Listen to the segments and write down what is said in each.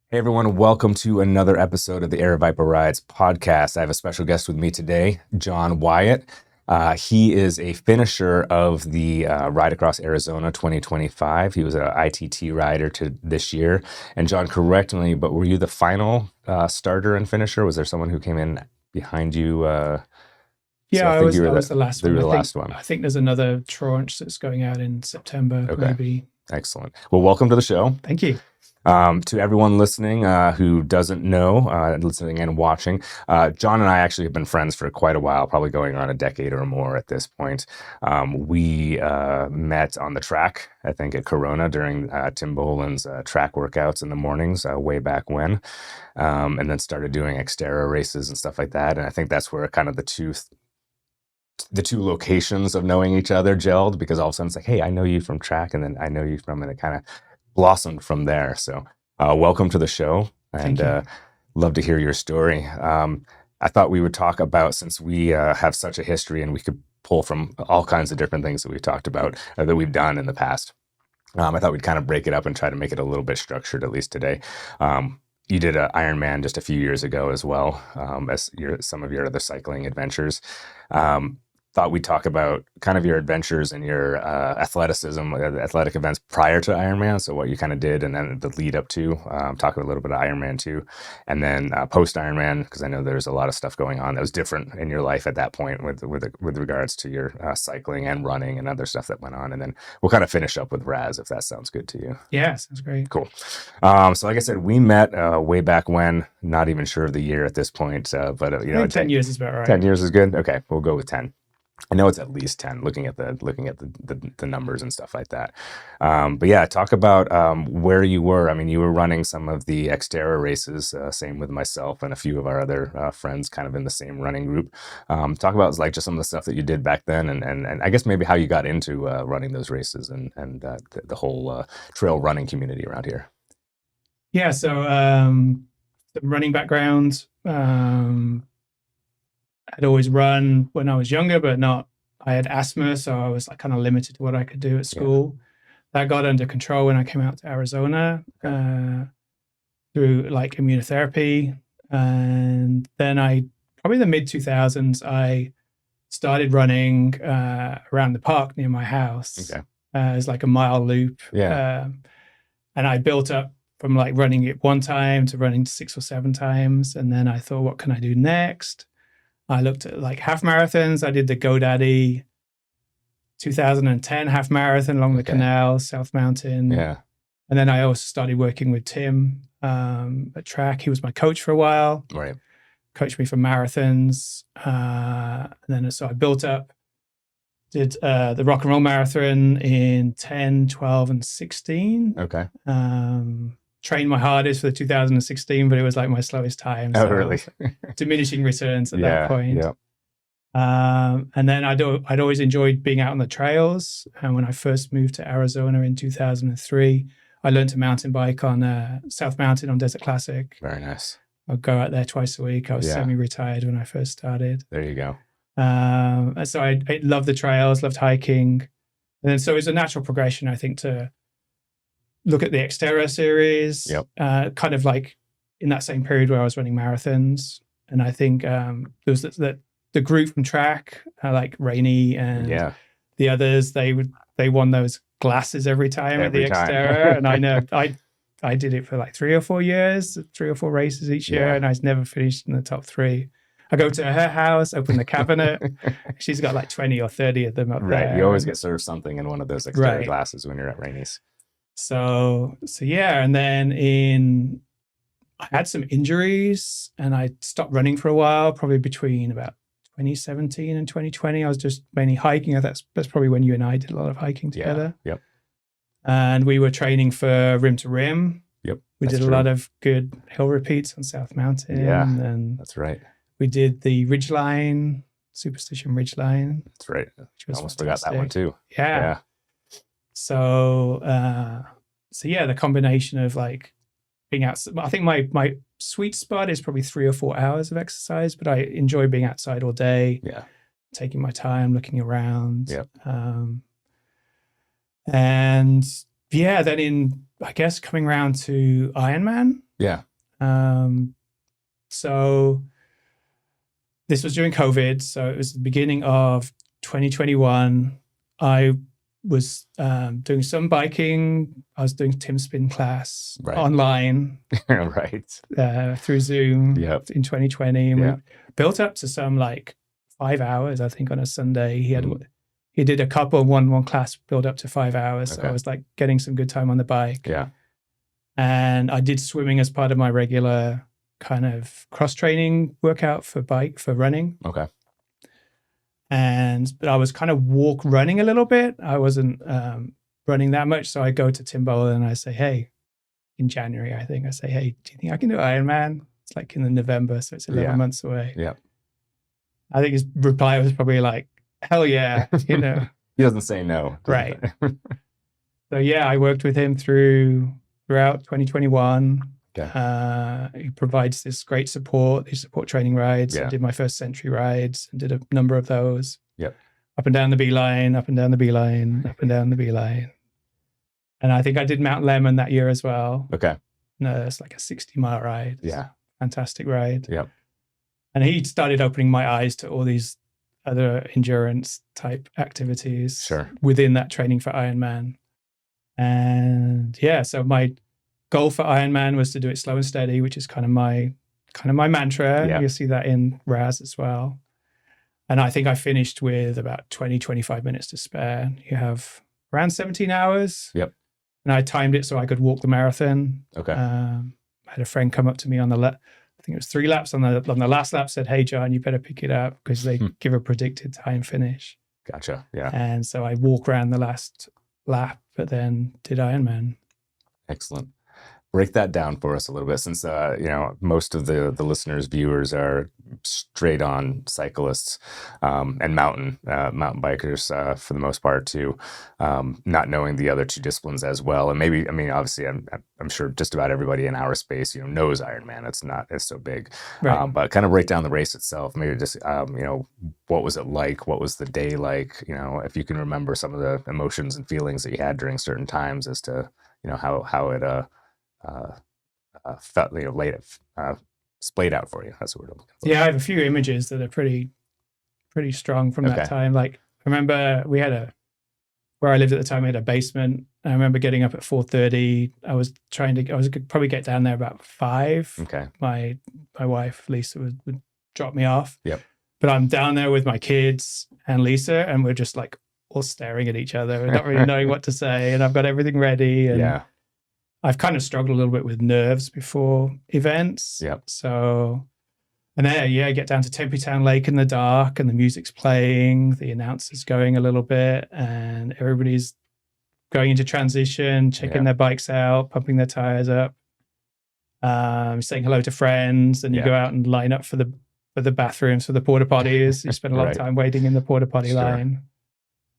Hey everyone, welcome to another episode of the Aravaipa Rides podcast. I have a special guest with me today, John Wyatt. He is a finisher of the Ride Across Arizona 2025. He was an ITT rider to this year. And John, correct me, but were you the final starter and finisher? Was there someone who came in behind you? Yeah, I think you I were was the last you one. were I the think last one. I think there's another tranche that's going out in September, Okay, maybe. excellent. Well, welcome to the show. Thank you. To everyone listening who doesn't know, listening and watching, John and I actually have been friends for quite a while, probably going on a decade or more at this point. We met on the track, I think at Corona during Tim Boland's track workouts in the mornings way back when, and then started doing Xterra races and stuff like that. And I think that's where kind of the two locations of knowing each other gelled, because all of a sudden it's like, hey, I know you from track, and then I know you from, and it kind of blossomed from there. So welcome to the show, and love to hear your story. I thought we would talk about, since we have such a history and we could pull from all kinds of different things that we've talked about, that we've done in the past. I thought we'd kind of break it up and try to make it a little bit structured, at least today. You did an Ironman just a few years ago as well, as some of your other cycling adventures. Thought we'd talk about kind of your adventures and your athleticism, athletic events prior to Ironman. So what you kind of did, and then the lead up to, talk a little bit of Ironman too, and then post Ironman, because I know there's a lot of stuff going on that was different in your life at that point with regards to your cycling and running and other stuff that went on. And then we'll kind of finish up with Raz, if that sounds good to you. Yeah, sounds great. Cool. So like I said, we met way back when. Not even sure of the year at this point, but I think 10 years is about right. 10 years is good. Okay, we'll go with 10. I know it's at least 10, looking at the numbers and stuff like that. But yeah, talk about where you were. I mean, you were running some of the Xterra races, same with myself and a few of our other friends kind of in the same running group. Talk about like just some of the stuff that you did back then, and I guess maybe how you got into running those races and the whole trail running community around here. Yeah, so the running background, I'd always run when I was younger, but I had asthma, so I was like kind of limited to what I could do at school. Yeah. That got under control when I came out to Arizona through like immunotherapy. And then probably the mid 2000s, I started running around the park near my house. Okay. It's like a mile loop. Yeah. And I built up from like running it one time to running 6 or 7 times. And then I thought, what can I do next? I looked at like half marathons. I did the GoDaddy 2010 half marathon along the canal, South Mountain. Yeah. And then I also started working with Tim at track. He was my coach for a while. Right. Coached me for marathons. And then so I built up, did the rock and roll marathon in 10, 12, and 16. Okay. Trained my hardest for the 2016, but it was like my slowest time. Oh, really? Diminishing returns at that point. Yeah. And then I'd always enjoyed being out on the trails. And when I first moved to Arizona in 2003, I learned to mountain bike on South Mountain on Desert Classic. Very nice. I'd go out there twice a week. I was semi-retired when I first started. There you go. And so I loved the trails, loved hiking. And then so it was a natural progression, I think, to look at the Xterra series, kind of like in that same period where I was running marathons. And I think there was the group from track, like Rainey and the others, they won those glasses every time at the Xterra. And I know I did it for like 3 or 4 years, 3 or 4 races each year, and I never finished in the top 3. I go to her house, open the cabinet. She's got like 20 or 30 of them up there. Right. You always get served something in one of those Xterra glasses when you're at Rainey's. So yeah, and then I had some injuries and I stopped running for a while, probably between about 2017 and 2020. I was just mainly hiking. That's probably when you and I did a lot of hiking together. Yep. And we were training for Rim to Rim. Yep. We did a lot of good hill repeats on South Mountain. Yeah, and that's right. We did the Ridgeline, Superstition Ridgeline. That's right. I almost forgot that one too. Yeah. So the combination of like being out, I think my sweet spot is probably 3 or 4 hours of exercise, but I enjoy being outside all day. Yeah. Taking my time, looking around. Yep. And then I guess coming around to Ironman, Yeah. So this was during COVID. So it was the beginning of 2021. I was doing some biking. I was doing Tim's spin class online, right, through Zoom in 2020, and we built up to some like 5 hours, I think, on a Sunday. He did a couple, one class build up to 5 hours. So I was like getting some good time on the bike. Yeah, and I did swimming as part of my regular kind of cross training workout for running. Okay. But I was kind of running a little bit. I wasn't running that much. So I go to Tim Bowler and I say, hey, in January, I think, I say, hey, do you think I can do Ironman? It's like in the November, so it's 11 months away. Yeah. I think his reply was probably like, hell yeah, you know. He doesn't say no. Right. So yeah, I worked with him throughout 2021. He provides this great support. He support training rides. I did my first Century rides and did a number of those. Yep. Up and down the beeline, up and down the beeline, up and down the beeline. And I think I did Mount Lemon that year as well. Okay. No, it's like a 60-mile ride. Yeah. Fantastic ride. Yep. And he started opening my eyes to all these other endurance type activities within that training for Ironman. And yeah, so my goal for Ironman was to do it slow and steady, which is kind of my mantra. Yeah. You'll see that in RAS as well. And I think I finished with about 25 minutes to spare. You have around 17 hours. Yep. And I timed it so I could walk the marathon. Okay. I had a friend come up to me on I think it was 3 laps. On the last lap said, hey, John, you better pick it up because they give a predicted time finish. Gotcha. Yeah. And so I walked around the last lap, but then did Ironman. Excellent. Break that down for us a little bit, since most of the listeners, viewers are straight on cyclists and mountain bikers for the most part too, not knowing the other two disciplines as well. And maybe, I mean, obviously, I'm sure just about everybody in our space, knows Ironman. It's so big, right. But kind of break down the race itself. Maybe just what was it like? What was the day like? If you can remember some of the emotions and feelings that you had during certain times as to how it felt, splayed out for you. That's what we're looking for. Yeah, I have a few images that are pretty strong from that time. Like, I remember where I lived at the time, we had a basement. I remember getting up at 4:30. I could probably get down there about 5. Okay. My wife, Lisa, would drop me off. Yep. But I'm down there with my kids and Lisa, and we're just like all staring at each other. We're not really knowing what to say. And I've got everything ready. And I've kind of struggled a little bit with nerves before events. Yep. So, and then, I get down to Tempe Town Lake in the dark and the music's playing, the announcer's going a little bit, and everybody's going into transition, checking their bikes out, pumping their tires up, saying hello to friends. And you go out and line up for the bathrooms, for the porta potties. You spend a lot of time waiting in the porta potty line.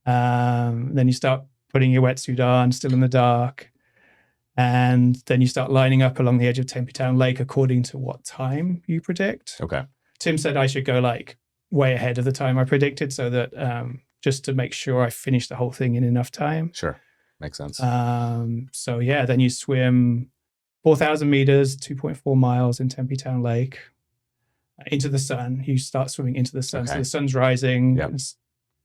Then you start putting your wetsuit on, still in the dark. And then you start lining up along the edge of Tempe Town Lake according to what time you predict. Okay. Tim said I should go like way ahead of the time I predicted, so that just to make sure I finish the whole thing in enough time. Sure. Makes sense. So yeah, then you swim 4,000 meters, 2.4 miles in Tempe Town Lake into the sun. You start swimming into the sun. Okay. So the sun's rising. Yep. It's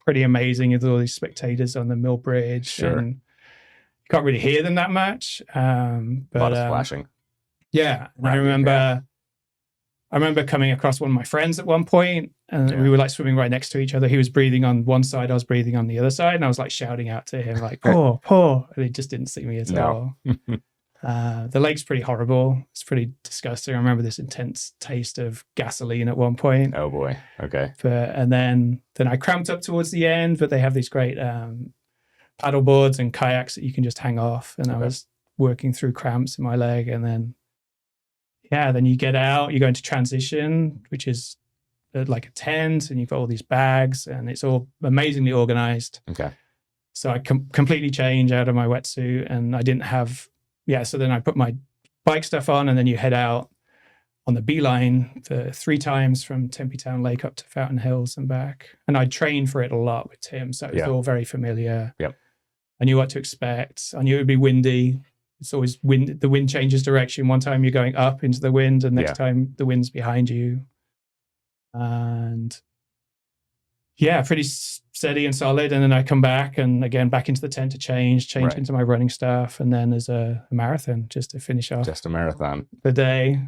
pretty amazing. There's all these spectators on the Mill Bridge. Sure. And you can't really hear them that much. But a lot of splashing. Yeah. And I remember coming across one of my friends at one point, and we were like swimming right next to each other. He was breathing on one side, I was breathing on the other side, and I was like shouting out to him like, poor. And he just didn't see me at all. The lake's pretty horrible. It's pretty disgusting. I remember this intense taste of gasoline at one point. Oh boy. Okay. And then I cramped up towards the end, but they have these great paddle boards and kayaks that you can just hang off. And I was working through cramps in my leg. And then, then you get out, you go into transition, which is like a tent, and you've got all these bags, and it's all amazingly organized. Okay. So I completely change out of my wetsuit, and I didn't have, so then I put my bike stuff on, and then you head out on the beeline 3 times from Tempe Town Lake up to Fountain Hills and back. And I trained for it a lot with Tim, so it was all very familiar. Yep. I knew what to expect. I knew it would be windy. it's always wind. The wind changes direction. One time you're going up into the wind, and next time the wind's behind you. And pretty steady and solid. And then I come back and again back into the tent to change into my running stuff, and then there's a marathon just to finish off. Just a marathon. The day,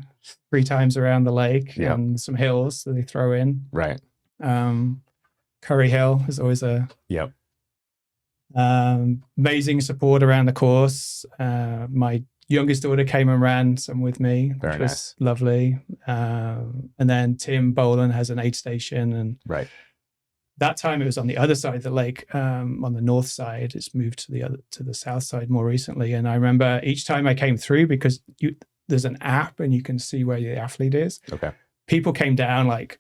3 times around the lake and some hills that they throw in. Right. Curry Hill is always a amazing support around the course. My youngest daughter came and ran some with me, which was lovely. And then Tim Boland has an aid station, and that time it was on the other side of the lake, on the north side. It's moved to the south side more recently. And I remember each time I came through, because there's an app and you can see where the athlete is. Okay. People came down, like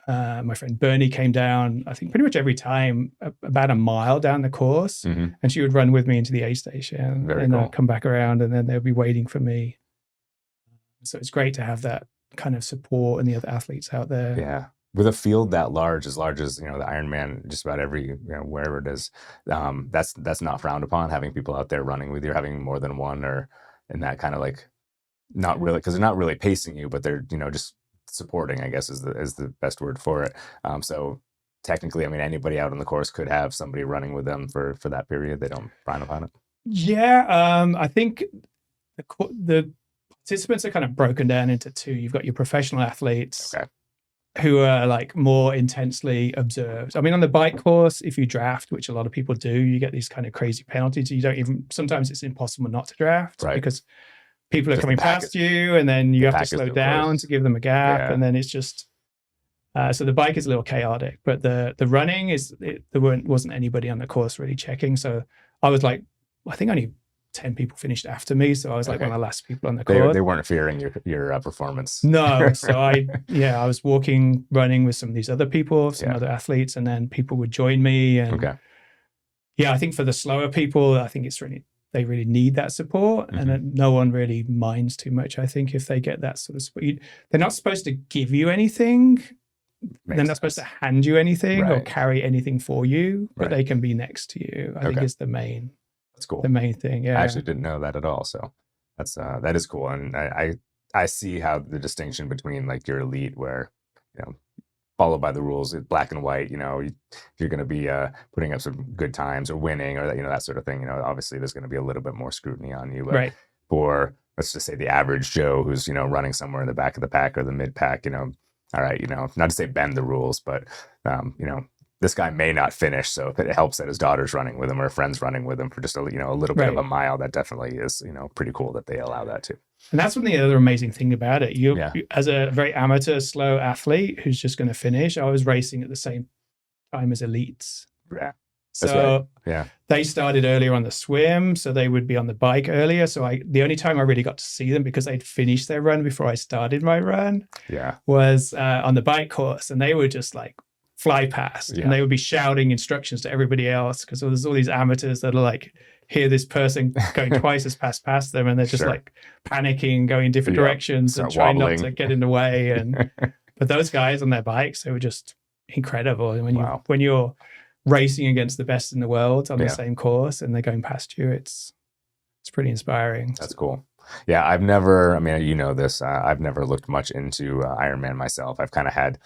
my friend Bernie came down, I think pretty much every time, about a mile down the course. And she would run with me into the aid station. And I'd come back around, and then they'd be waiting for me. So it's great to have that kind of support and the other athletes out there. Yeah. With a field that large as the Ironman, just about every, wherever it is, that's not frowned upon, having people out there running with you, having more than one, or in that kind of like, not really, because they're not really pacing you, but they're, just supporting, I guess is the best word for it. So technically, I mean, anybody out on the course could have somebody running with them for that period. They don't frown upon it. Yeah. I think the participants are kind of broken down into 2. You've got your professional athletes. Okay. Who are like more intensely observed. I mean, on the bike course, if you draft, which a lot of people do, you get these kind of crazy penalties. Sometimes it's impossible not to draft because people are coming past you, and then you have to slow down to give them a gap. And then it's just, so the bike is a little chaotic, but the running there wasn't anybody on the course really checking. So I was like, I think only 10 people finished after me, so I was like one of the last people on the course. They weren't fearing your performance. No, so I was running with some of these other people, some other athletes, and then people would join me. And I think for the slower people, I think they really need that support, and no one really minds too much. I think if they get that sort of support, they're not supposed to give you anything. They're not supposed to hand you anything or carry anything for you, but they can be next to you. I think is the main. That's cool. The main thing, I actually didn't know that at all. So that is cool. And I see how the distinction between like your elite, where, followed by the rules, black and white, if you're going to be putting up some good times or winning or that sort of thing, obviously there's going to be a little bit more scrutiny on you. But for, let's just say, the average Joe who's, running somewhere in the back of the pack or the mid pack, all right, not to say bend the rules, but, this guy may not finish, so if it helps that his daughter's running with him or a friend's running with him for just a little bit of a mile, that definitely is pretty cool that they allow that too. And that's one of the other amazing thing about it. You as a very amateur, slow athlete who's just going to finish, I was racing at the same time as elites. Yeah. So they started earlier on the swim, so they would be on the bike earlier. So the only time I really got to see them, because they'd finished their run before I started my run, was on the bike course, and they were just like fly past, and they would be shouting instructions to everybody else, because there's all these amateurs that are like, hear this person going twice as fast past them, and they're just like panicking, going different directions and trying not to get in the way. And but those guys on their bikes, they were just incredible. And when you're racing against the best in the world on the same course and they're going past you, it's pretty inspiring. That's cool. Yeah, I've never looked much into Ironman myself. I've kind of had,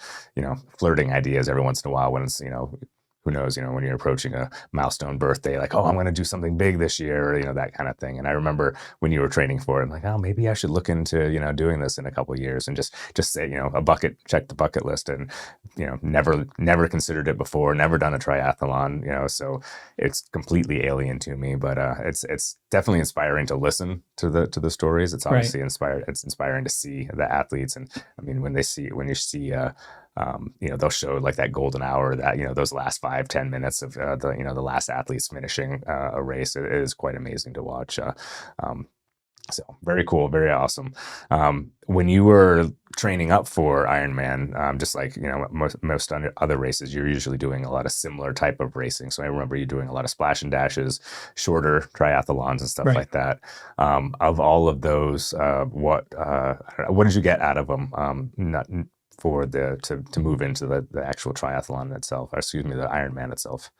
flirting ideas every once in a while when it's, who knows, when you're approaching a milestone birthday, like, oh, I'm going to do something big this year, or, that kind of thing. And I remember when you were training for it, I'm like, oh, maybe I should look into, doing this in a couple of years, and just say, check the bucket list, and, never considered it before, never done a triathlon, so it's completely alien to me, but it's definitely inspiring to listen to the stories. It's obviously it's inspiring to see the athletes. And I mean, when you see, they'll show like that golden hour, that, those last 5-10 minutes of the last athletes finishing a race. It is quite amazing to watch. So very cool, very awesome. When you were training up for Ironman, just like, most other races, you're usually doing a lot of similar type of racing. So I remember you doing a lot of splash and dashes, shorter triathlons and stuff like that. Of all of those, what did you get out of them? To move into the actual triathlon itself, or excuse me, the Ironman itself?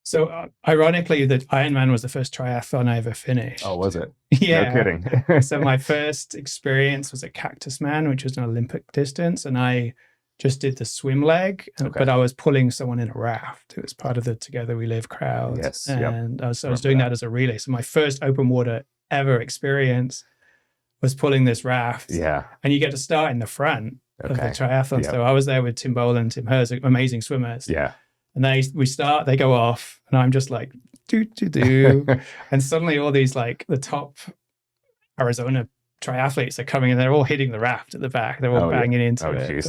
So ironically, the Ironman was the first triathlon I ever finished. Oh, was it? Yeah. No kidding. So my first experience was at Cactus Man, which was an Olympic distance, and I just did the swim leg, but I was pulling someone in a raft. It was part of the Together We Live crowd. Yes. And I was doing that as a relay. So my first open water ever experience was pulling this raft. Yeah. And you get to start in the front of the triathlon. Yep. So I was there with Tim Boland and Tim Hers, amazing swimmers. Yeah. And we start, they go off, and I'm just like, do. And suddenly all these, like, the top Arizona triathletes are coming, and they're all hitting the raft at the back. They're all banging into it. Geez.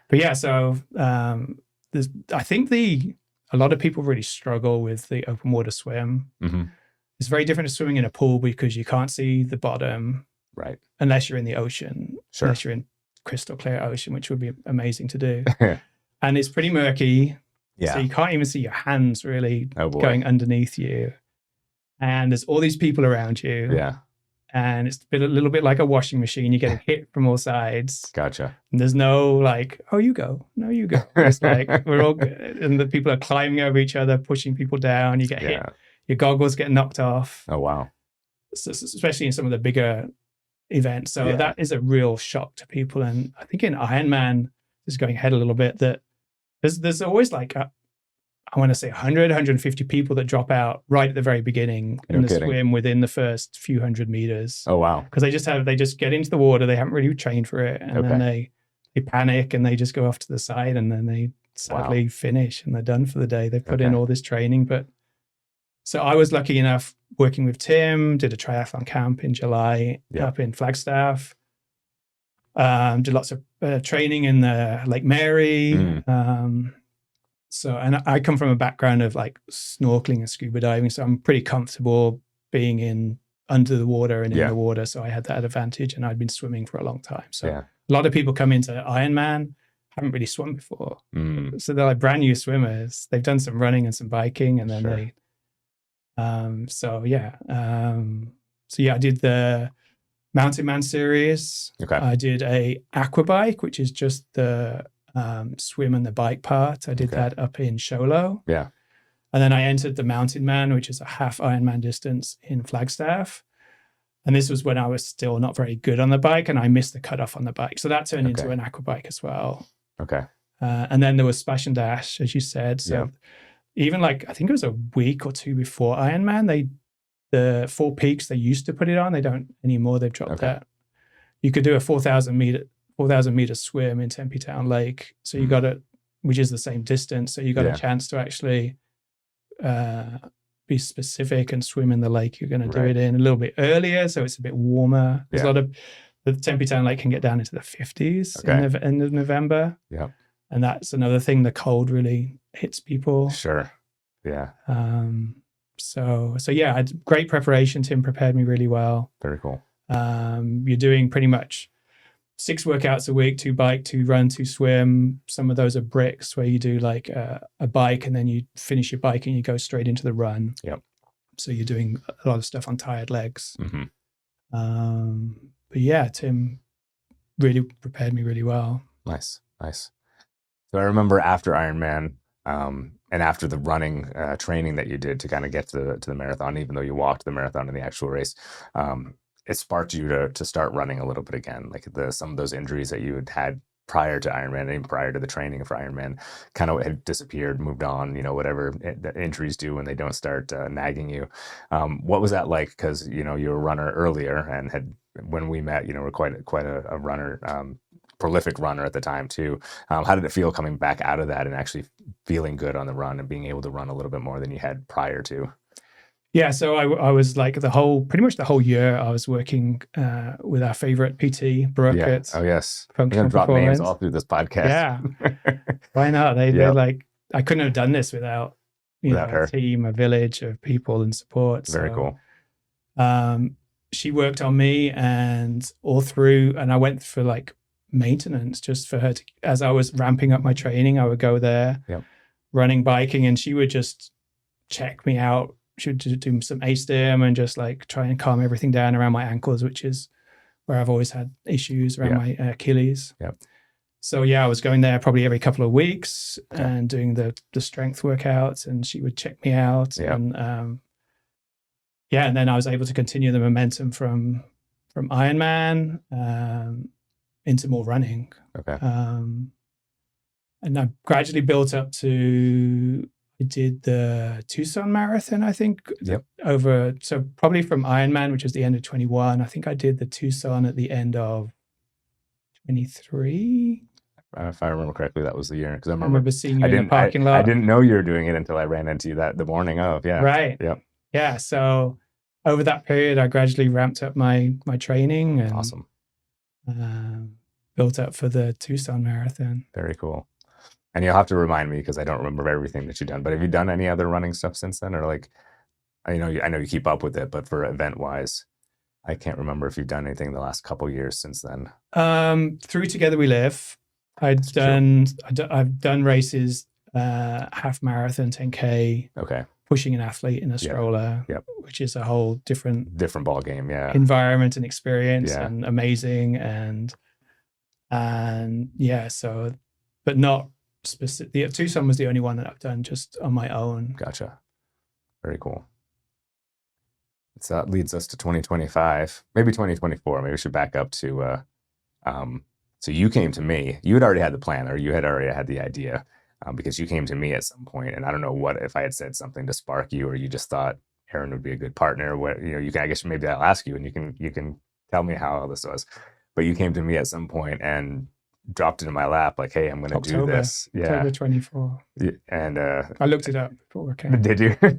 But yeah, so I think a lot of people really struggle with the open water swim. Mm-hmm. It's very different to swimming in a pool because you can't see the bottom, right? Unless you're in the ocean, unless you're in crystal clear ocean, which would be amazing to do. And it's pretty murky, so you can't even see your hands really going underneath you. And there's all these people around you. Yeah. And it's a little bit like a washing machine. You're getting hit from all sides. Gotcha. And there's no like, oh, you go. No, you go. It's like we're all, and the people are climbing over each other, pushing people down. You get hit. Your goggles get knocked off. Oh, wow. So, especially in some of the bigger events. So that is a real shock to people. And I think in Ironman, just going ahead a little bit, that there's always like I want to say 100, 150 people that drop out right at the very beginning in the swim within the first few hundred meters. Oh, wow. Because they just get into the water. They haven't really trained for it. And then they panic and they just go off to the side, and then they sadly finish and they're done for the day. They put in all this training. But so I was lucky enough working with Tim, did a triathlon camp in July up in Flagstaff. Did lots of training in the Lake Mary. So, and I come from a background of like snorkeling and scuba diving, so I'm pretty comfortable being under the water and in the water. So I had that advantage, and I'd been swimming for a long time. So a lot of people come into Ironman, haven't really swum before. So they're like brand new swimmers. They've done some running and some biking, and then I did the Mountain Man series. I did a aqua bike, which is just the swim and the bike part. I did that up in Show Low. Yeah. And then I entered the Mountain Man, which is a half Ironman distance in Flagstaff. And this was when I was still not very good on the bike, and I missed the cutoff on the bike. So that turned into an aqua bike as well. Okay. And then there was Splash and Dash, as you said. So even like, I think it was a week or two before Ironman, the 4 peaks, they used to put it on. They don't anymore. They've dropped that. You could do a 4,000 meter swim in Tempe Town Lake. So you got it, which is the same distance. So you got a chance to actually be specific and swim in the lake you're going to do it in a little bit earlier. So it's a bit warmer. There's a lot of, the Tempe Town Lake can get down into the 50s in the end of November. Yeah. And that's another thing. The cold really hits people. Sure. Yeah. So yeah, I had great preparation. Tim prepared me really well. Very cool. You're doing pretty much 6 workouts a week, 2 bike, 2 run, 2 swim. Some of those are bricks where you do like a bike and then you finish your bike and you go straight into the run. Yep. So you're doing a lot of stuff on tired legs. But yeah, Tim really prepared me really well. Nice. So I remember after Ironman, and after the running training that you did to kind of get to the marathon, even though you walked the marathon in the actual race, it sparked you to start running a little bit again. Like some of those injuries that you had prior to Ironman, and even prior to the training for Ironman, kind of had disappeared, moved on, whatever the injuries do when they don't start nagging you. What was that like? Because, you were a runner earlier and when we met, were quite a runner, prolific runner at the time too. How did it feel coming back out of that and actually feeling good on the run and being able to run a little bit more than you had prior to? Yeah, so I was like pretty much the whole year I was working with our favorite PT, Brooke. Yeah. Oh yes, we're gonna drop names all through this podcast. Yeah, why not? They're like, I couldn't have done this without her. A team, a village of people and support. Very cool. She worked on me and all through, and I went for like maintenance just for her to, as I was ramping up my training, I would go there, running, biking, and she would just check me out. She would do some A-stim and just like try and calm everything down around my ankles, which is where I've always had issues around my Achilles. So yeah, I was going there probably every couple of weeks and doing the strength workouts, and she would check me out. Yeah. And and then I was able to continue the momentum from Ironman into more running. Okay. And I gradually built up to, I did the Tucson Marathon, I think. Yep. So probably from Ironman, which was the end of 21, I think I did the Tucson at the end of 23. If I remember correctly, that was the year, because I remember seeing you in the parking I lot. didn't know you were doing it until I ran into you the morning of. Yeah. Right. Yep. Yeah. So over that period, I gradually ramped up my training and Awesome. Built up for the Tucson Marathon. Very cool. And you'll have to remind me, because I don't remember everything that you've done. But have you done any other running stuff since then, or like, I know you keep up with it, but for event wise, I can't remember if you've done anything in the last couple of years since then. Through Together We Live, I've done races, half marathon, 10K. Okay. Pushing an athlete in a stroller, which is a whole different ball game, environment and experience, and amazing, and so, but not specific. The Tucson was the only one that I've done just on my own. Gotcha. Very cool. So that leads us to 2025, maybe 2024. Maybe we should back up to, so you came to me. You had already had the plan, or you had already had the idea. Because you came to me at some point, and I don't know if I had said something to spark you, or you just thought Aaron would be a good partner. I guess maybe I'll ask you, and you can tell me how all this was. But you came to me at some point and dropped it in my lap, like, "Hey, I'm going to do this." October 24. And I looked it up before. Okay. Did you? I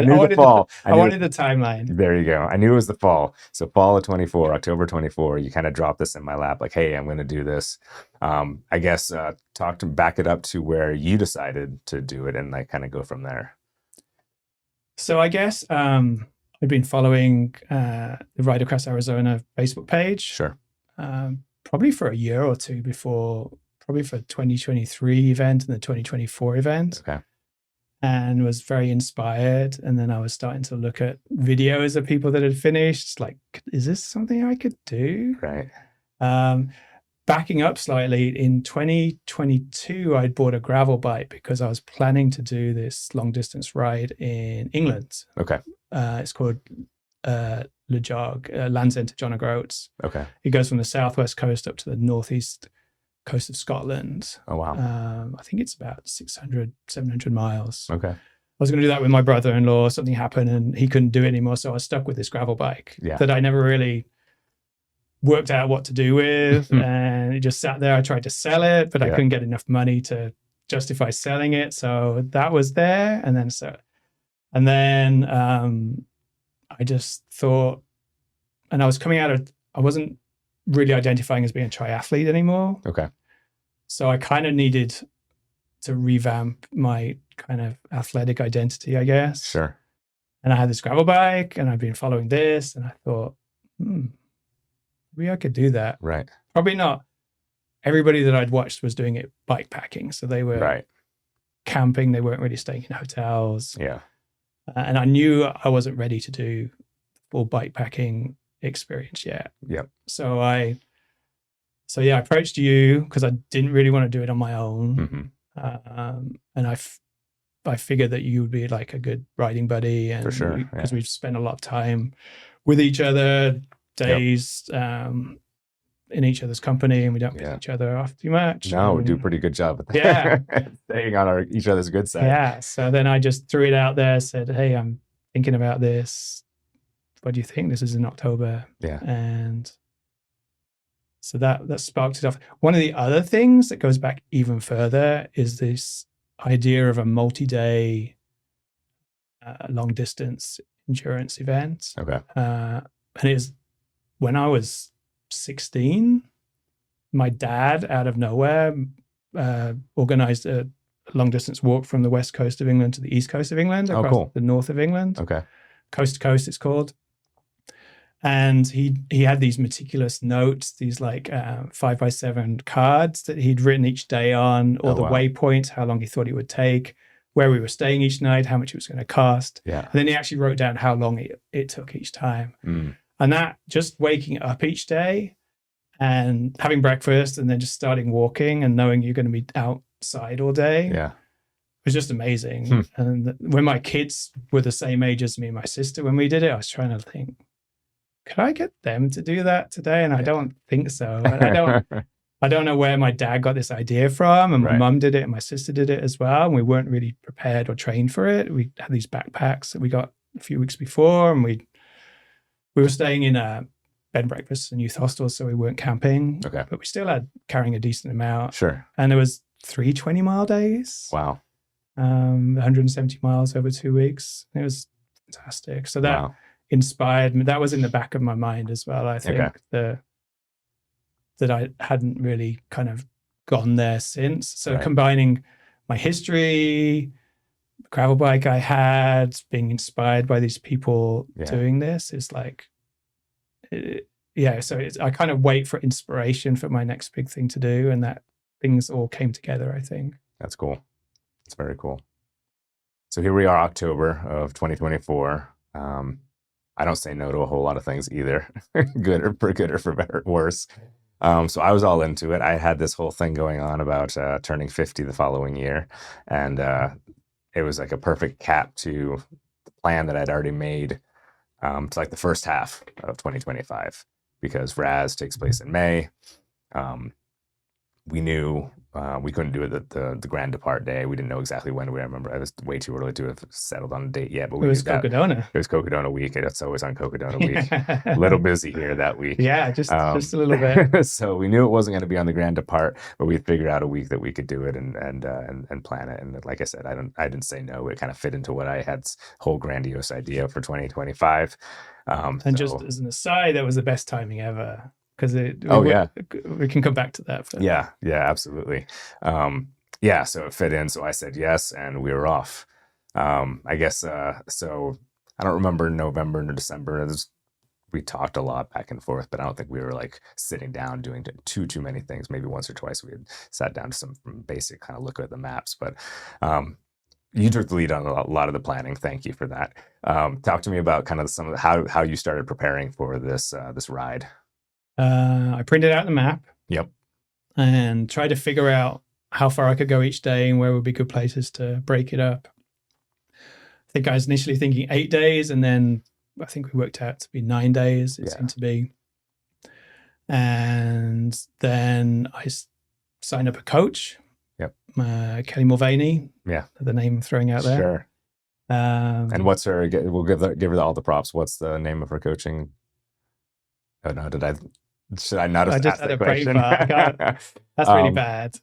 knew the fall. I wanted the timeline. There you go. I knew it was the fall. So fall of 24, October 24. You kind of dropped this in my lap, like, "Hey, I'm going to do this." I guess back it up to where you decided to do it, and like kind of go from there. So I guess I'd been following the Ride Across Arizona Facebook page. Sure. Probably for a year or two before, probably for 2023 event and the 2024 event. Okay. And was very inspired. And then I was starting to look at videos of people that had finished. Like, is this something I could do? Right. Backing up slightly, in 2022, I'd bought a gravel bike because I was planning to do this long distance ride in England. Okay. It's called Le Jog, Land's End to John O'Groats. Okay. It goes from the southwest coast up to the northeast coast of Scotland. Oh, wow. I think it's about 600, 700 miles. Okay. I was going to do that with my brother-in-law. Something happened and he couldn't do it anymore. So I was stuck with this gravel bike that I never really worked out what to do with. And it just sat there. I tried to sell it, but I couldn't get enough money to justify selling it. So that was there. And then I just thought, and I was I wasn't really identifying as being a triathlete anymore. Okay. So I kind of needed to revamp my kind of athletic identity, I guess. Sure. And I had this gravel bike and I'd been following this and I thought, maybe I could do that. Right. Probably not everybody that I'd watched was doing it bike packing. So they were camping. They weren't really staying in hotels. Yeah. And I knew I wasn't ready to do full bike packing experience yet. Yep. So I approached you because I didn't really want to do it on my own. Mm-hmm. And I figured that you would be like a good riding buddy, and for sure, because we've spent a lot of time with each other, days in each other's company, and we don't piss each other off too much. No, we do a pretty good job at that. Staying on each other's good side. Yeah. So then I just threw it out there, said, "Hey, I'm thinking about this. What do you think?" This is in October. Yeah. And so that sparked it off. One of the other things that goes back even further is this idea of a multi-day long distance endurance event. Okay. And it was when I was 16, my dad out of nowhere organized a long distance walk from the west coast of England to the east coast of England, across the north of England. Okay. Coast to coast, it's called. And he had these meticulous notes, these like 5x7 cards that he'd written each day on, all the waypoints, how long he thought it would take, where we were staying each night, how much it was going to cost. Yeah. And then he actually wrote down how long it took each time. Mm. And that, just waking up each day and having breakfast and then just starting walking and knowing you're going to be outside all day. Yeah. Was just amazing. And when my kids were the same age as me and my sister, when we did it, I was trying to think, could I get them to do that today? And I don't think so. I don't know where my dad got this idea from, and my mum did it and my sister did it as well. And we weren't really prepared or trained for it. We had these backpacks that we got a few weeks before, and we were staying in a bed and breakfast and youth hostels, so we weren't camping. Okay. But we still had carrying a decent amount. Sure. And there was 3 20-mile days. Wow. 170 miles over 2 weeks. It was fantastic. So that inspired me. That was in the back of my mind as well. I think that I hadn't really kind of gone there since. So combining my history, the gravel bike I had, being inspired by these people doing this is like, so I kind of wait for inspiration for my next big thing to do, and that things all came together, I think. That's cool. It's very cool. So here we are, October of 2024. I don't say no to a whole lot of things either, good or for better or worse. So I was all into it. I had this whole thing going on about turning 50 the following year. And it was like a perfect cap to the plan that I'd already made to like the first half of 2025, because RAS takes place in May. We knew we couldn't do it the Grand Depart day. We didn't know exactly when. I remember it was way too early to have settled on a date yet. But it was Cocodona. It was Cocodona week. It's always on Cocodona week. A little busy here that week. Yeah, just a little bit. So we knew it wasn't going to be on the Grand Depart, but we figured out a week that we could do it and plan it. And like I said, I didn't say no. It kind of fit into what I had whole grandiose idea for 2025. And just as an aside, that was the best timing ever. Because we can come back to that. But. Yeah, absolutely. So it fit in. So I said yes, and we were off. I guess so. I don't remember November and December. We talked a lot back and forth, but I don't think we were like sitting down doing too many things. Maybe once or twice we had sat down to some basic kind of look at the maps. But you took the lead on a lot of the planning. Thank you for that. Talk to me about kind of some of how you started preparing for this ride. I printed out the map. Yep. And tried to figure out how far I could go each day and where would be good places to break it up. I think I was initially thinking 8 days, and then I think we worked out to be 9 days. It seemed to be. And then I signed up a coach. Yep. Kelly Mulvaney. Yeah. The name I'm throwing out there. Sure. And what's her? We'll give her all the props. What's the name of her coaching? Oh no! Should I not have just asked had that a brain question? fart. That's really bad.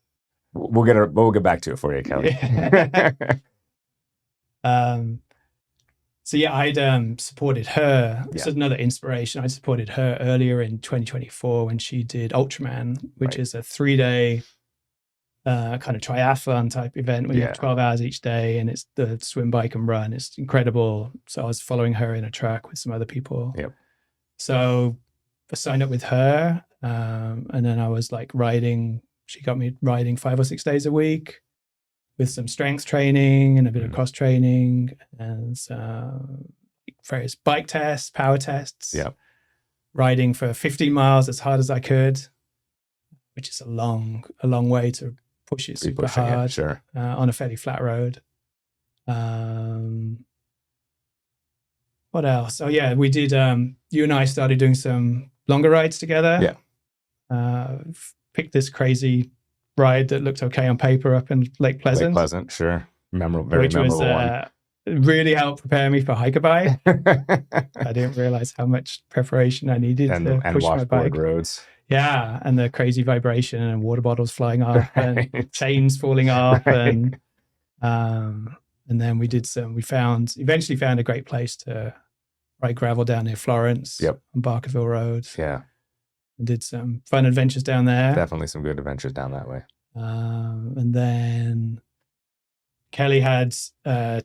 We'll get back to it for you, Kelly. So yeah, I'd supported her. This is another inspiration. I supported her earlier in 2024 when she did Ultraman, which is a 3-day kind of triathlon type event where you have 12 hours each day, and it's the swim, bike, and run. It's incredible. So I was following her in a track with some other people. Yep. So I signed up with her, and then I was like riding. She got me riding 5 or 6 days a week with some strength training and a bit of cross training and various bike tests, power tests. Yeah. Riding for 15 miles as hard as I could, which is a long way to push it super hard. Sure. On a fairly flat road. What else? Oh yeah, we did. You and I started doing some longer rides together. Yeah. Picked this crazy ride that looked okay on paper up in Lake Pleasant. Lake Pleasant, sure. Very memorable one. Really helped prepare me for Hike-a-Bike. I didn't realize how much prepreration I needed to push my bike. Roads. Yeah, and the crazy vibration and water bottles flying off and chains falling off and then we eventually found a great place to ride gravel down near Florence on Barkerville Road. Yeah. And did some fun adventures down there. Definitely some good adventures down that way. And then Kelly had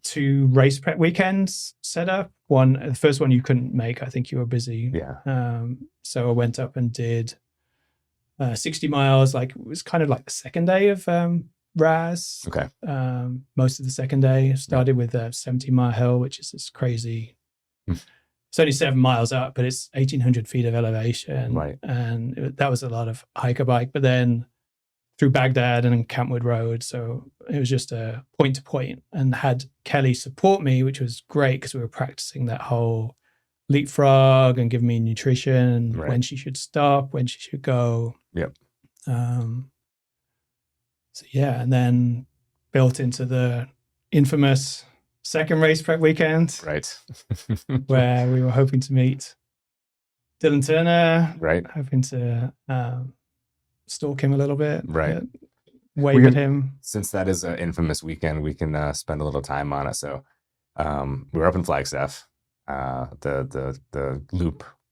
2 race prep weekends set up. The first one you couldn't make. I think you were busy. Yeah. So I went up and did 60 miles. Like it was kind of like the second day of RAS. Okay. Most of the second day started with a 70-mile hill, which is this crazy. it's only 7 miles up, but it's 1,800 feet of elevation. Right. And that was a lot of hiker bike. But then through Baghdad and Campwood Road. So it was just a point to point, and had Kelly support me, which was great because we were practicing that whole leapfrog and giving me nutrition, when she should stop, when she should go. Yep. So yeah, and then built into the infamous second race prep weekend, Right. where we were hoping to meet Dylan Turner, right, hoping to stalk him a little bit, right, wave at him. Since that is an infamous weekend, we can spend a little time on it. So we were up in Flagstaff. The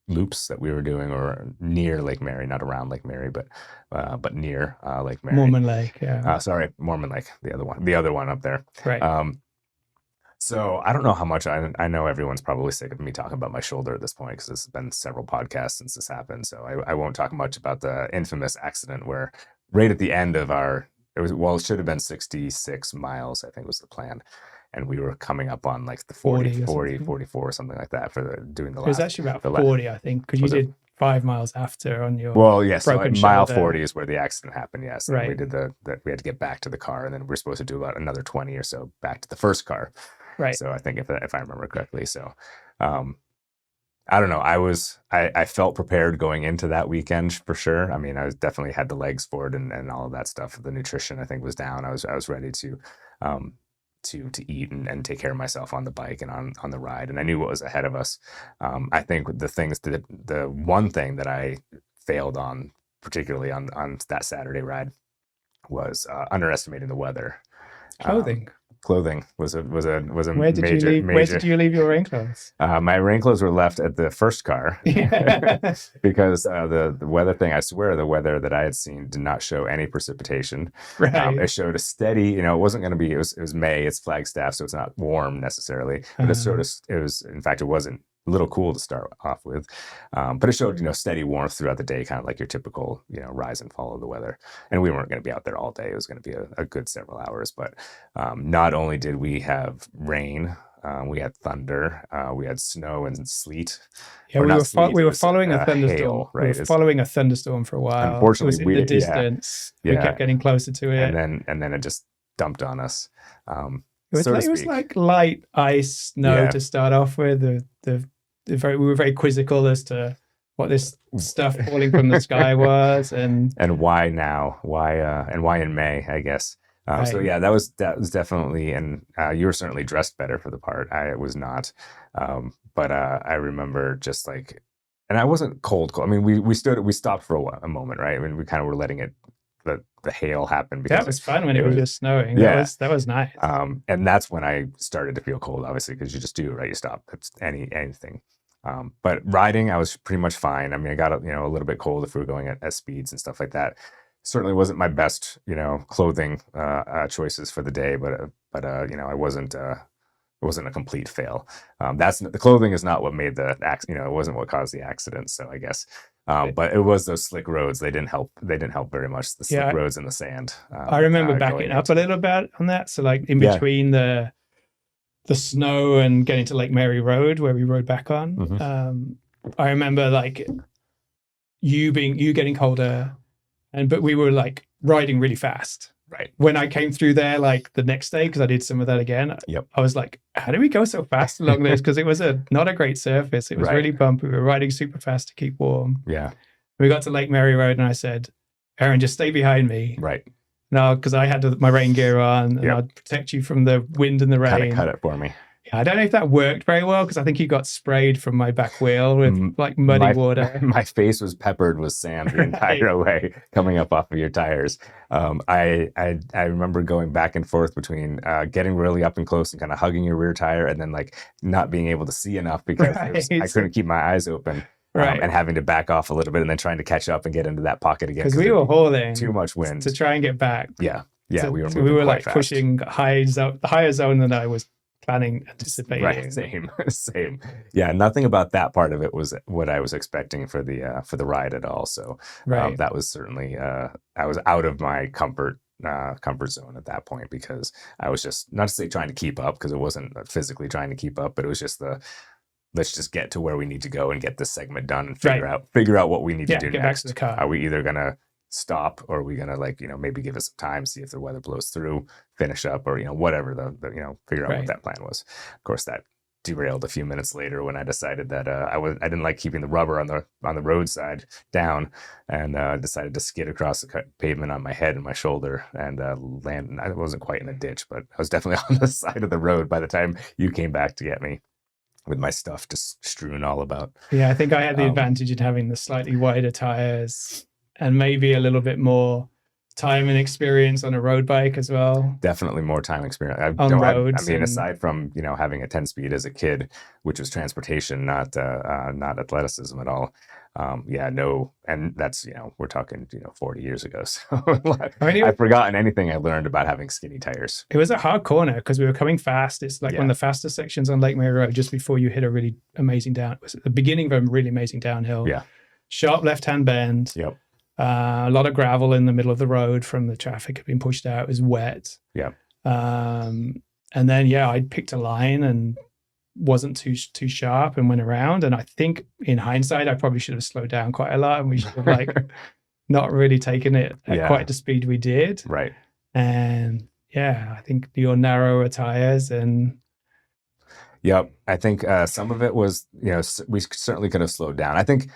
loops that we were doing were near Lake Mary, not around Lake Mary, but near Lake Mary. Mormon Lake, yeah. Sorry, Mormon Lake, the other one up there. Right. So I don't know how much I know everyone's probably sick of me talking about my shoulder at this point, because this has been several podcasts since this happened. So I won't talk much about the infamous accident where right at the end of it should have been 66 miles, I think was the plan. And we were coming up on like the 40, 44 or something like that for doing the last. It was actually about 40, I think, because you did 5 miles after on your so broken mile shoulder. 40 is where the accident happened. Yes, and right. we did we had to get back to the car, and then we were supposed to do about another 20 or so back to the first car. Right. So I think if I remember correctly. So I don't know. I felt prepared going into that weekend for sure. I mean, I was definitely had the legs for it and all of that stuff. The nutrition, I think, was down. I was ready to eat and take care of myself on the bike and on the ride. And I knew what was ahead of us. I think the one thing that I failed on, particularly on that Saturday ride, was underestimating the weather. Clothing was a Where major. Where did you leave your rain clothes? My rain clothes were left at the first car because the weather thing, I swear the weather that I had seen did not show any precipitation. Right. It showed a steady, it wasn't going to be, it was May, it's Flagstaff, so it's not warm necessarily, but it wasn't a little cool to start off with. But it showed, steady warmth throughout the day, kind of like your typical, rise and fall of the weather. And we weren't going to be out there all day. It was going to be a good several hours. But not only did we have rain, we had thunder, we had snow and sleet. Yeah, we were following a thunderstorm. Hail, right? We were following a thunderstorm for a while. Unfortunately, it was in the distance. We kept getting closer to it. And then it just dumped on us. It was like light ice snow to start off with. We were very quizzical as to what this stuff falling from the sky was, and why now, and why in May, I guess. Right. So yeah, that was definitely, and you were certainly dressed better for the part. I was not, but I remember just like, and I wasn't cold. I mean, we stopped for a moment, right? I mean, we kind of were letting it. The hail happened because that was fun when it was just snowing. Yeah, that was nice. And that's when I started to feel cold, obviously, because you just do, right? You stop. It's anything. But riding, I was pretty much fine. I mean, I got a little bit cold if we were going at speeds and stuff like that. Certainly wasn't my best, clothing choices for the day, but I wasn't. It wasn't a complete fail. The clothing is not what made the accident. It wasn't what caused the accident. So I guess. But it was those slick roads. They didn't help very much. The slick roads in the sand. I remember backing up a little bit on that. So like in between the snow and getting to Lake Mary Road where we rode back on. Mm-hmm. I remember like you getting colder, but we were like riding really fast. Right. When I came through there, like the next day, because I did some of that again, yep. I was like, how do we go so fast along this? Because it was not a great surface. It was really bumpy. We were riding super fast to keep warm. Yeah. We got to Lake Mary Road and I said, Aaron, just stay behind me. Right. No, because I had my rain gear on and I'd protect you from the wind and the rain. Kind of cut it for me. I don't know if that worked very well because I think you got sprayed from my back wheel with like muddy water. My face was peppered with sand the entire way coming up off of your tires. I remember going back and forth between getting really up and close and kind of hugging your rear tire and then like not being able to see enough because I couldn't keep my eyes open. And having to back off a little bit and then trying to catch up and get into that pocket again. Because we were hauling too much wind to try and get back. Yeah. We were like fast. pushing the higher zone than I was anticipating. Right, same. Yeah, nothing about that part of it was what I was expecting for the ride at all. So that was certainly I was out of my comfort zone at that point because I was just not to say trying to keep up because it wasn't physically trying to keep up, but it was just let's just get to where we need to go and get this segment done and figure out what we need to do get next. Back to the car. Are we either gonna stop, or are we gonna maybe give us some time, see if the weather blows through, finish up, or whatever the figure out what that plan was. Of course, that derailed a few minutes later when I decided that I didn't like keeping the rubber on the roadside down, and decided to skid across the pavement on my head and my shoulder and land. I wasn't quite in a ditch, but I was definitely on the side of the road by the time you came back to get me, with my stuff just strewn all about. Yeah, I think I had the advantage in having the slightly wider tires and maybe a little bit more time and experience on a road bike as well. Definitely more time experience on roads. I mean, aside from having a 10-speed as a kid, which was transportation, not athleticism at all. No, and that's we're talking 40 years ago. So I've forgotten anything I learned about having skinny tires. It was a hard corner because we were coming fast. It's like one of the fastest sections on Lake Mary Road, just before you hit a really amazing down. It was the beginning of a really amazing downhill. Yeah, sharp left-hand bend. Yep. A lot of gravel in the middle of the road from the traffic had been pushed out. It was wet. Yeah. And then I picked a line and wasn't too sharp and went around. And I think in hindsight, I probably should have slowed down quite a lot, and we should have not really taken it at quite the speed we did. Right. And I think your narrower tires and. Yep. I think some of it was, we certainly could have slowed down. I think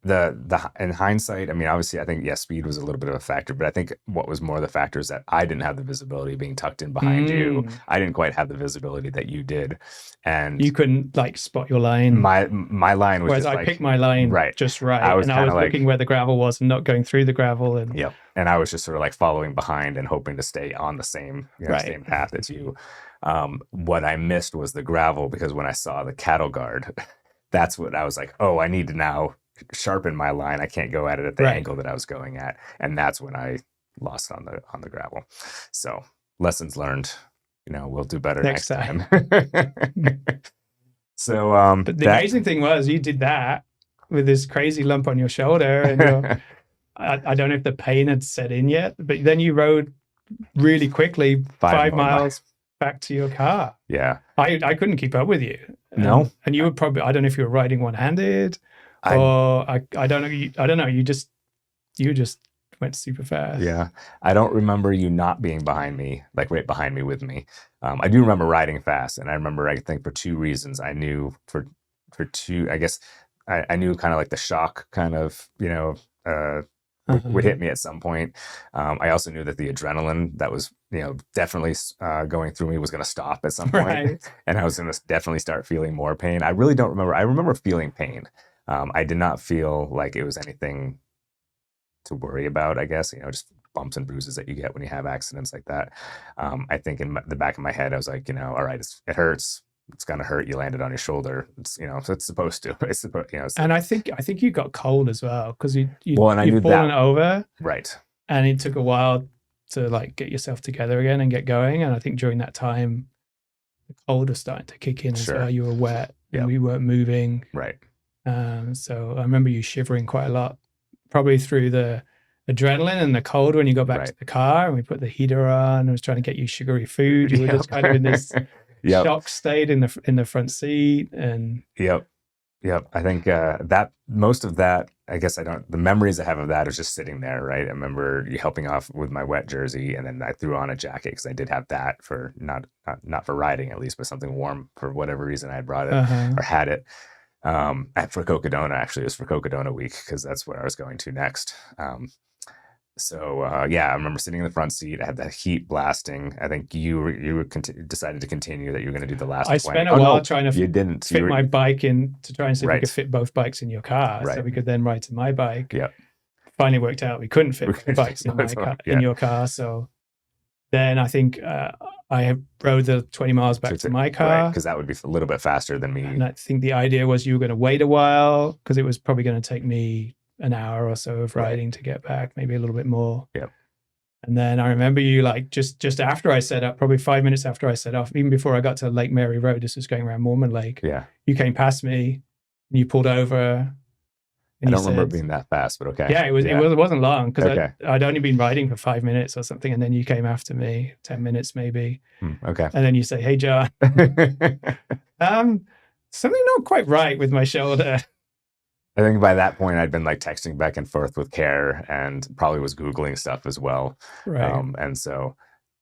the in hindsight, I mean, obviously, I think speed was a little bit of a factor, but I think what was more the factor is that I didn't have the visibility being tucked in behind you. I didn't quite have the visibility that you did, and you couldn't spot your line. My line was whereas just I picked my line just right, I was looking where the gravel was and not going through the gravel, and and I was just sort of following behind and hoping to stay on the same same path as you. What I missed was the gravel, because when I saw the cattle guard, that's what I was like, oh, I need to now sharpen my line. I can't go at it at the angle that I was going at, and that's when I lost on the gravel. So lessons learned. We'll do better next time. So, but the amazing thing was you did that with this crazy lump on your shoulder, and I don't know if the pain had set in yet, but then you rode really quickly 5 miles back to your car. Yeah, I couldn't keep up with you. No, and you were probably, I don't know if you were riding one-handed. I don't know. I don't know. You just went super fast. Yeah. I don't remember you not being behind me, right behind me with me. I do remember riding fast, and I remember, I think, for two reasons. I knew for two, I guess I knew kind of the shock kind of, would hit me at some point. I also knew that the adrenaline that was, definitely going through me was going to stop at some point, and I was going to definitely start feeling more pain. I really don't remember. I remember feeling pain. I did not feel like it was anything to worry about, I guess, just bumps and bruises that you get when you have accidents like that. I think in the back of my head, I was like, all right, it hurts. It's going to hurt. You landed on your shoulder. It's, so it's supposed to. It's supposed, And I think you got cold as well, because you've fallen over. Right. And it took a while to get yourself together again and get going. And I think during that time, the cold was starting to kick in as well. You were wet and we weren't moving. Right. So I remember you shivering quite a lot, probably through the adrenaline and the cold when you got back to the car, and we put the heater on and was trying to get you sugary food. You were just kind of in this shock state in the front seat. And I think that most of that, I guess the memories I have of that is just sitting there, right? I remember you helping off with my wet jersey, and then I threw on a jacket because I did have that for not for riding at least, but something warm for whatever reason I had brought it or had it. For Cocodona, actually, it was for Cocodona week, because that's where I was going to next. I remember sitting in the front seat. I had the heat blasting. I think you decided to continue, that you were going to do the last. I spent a while trying to fit my bike in to try and see if we could fit both bikes in your car, so we could then ride to my bike. Yeah. Finally worked out we couldn't fit the bikes in in your car, so then I think I rode the 20 miles back to my car. Because that would be a little bit faster than me. And I think the idea was you were going to wait a while, because it was probably going to take me an hour or so of riding to get back, maybe a little bit more. Yeah. And then I remember you just after I set up, probably 5 minutes after I set off, even before I got to Lake Mary Road, this was going around Mormon Lake. Yeah. You came past me and you pulled over. I don't remember being that fast, but okay. Yeah, it wasn't long, because I'd only been riding for 5 minutes or something, and then you came after me, 10 minutes maybe. Okay. And then you say, "Hey, John, something not quite right with my shoulder. I think by that point I'd been like texting back and forth with Care and probably was Googling stuff as well. Right. And so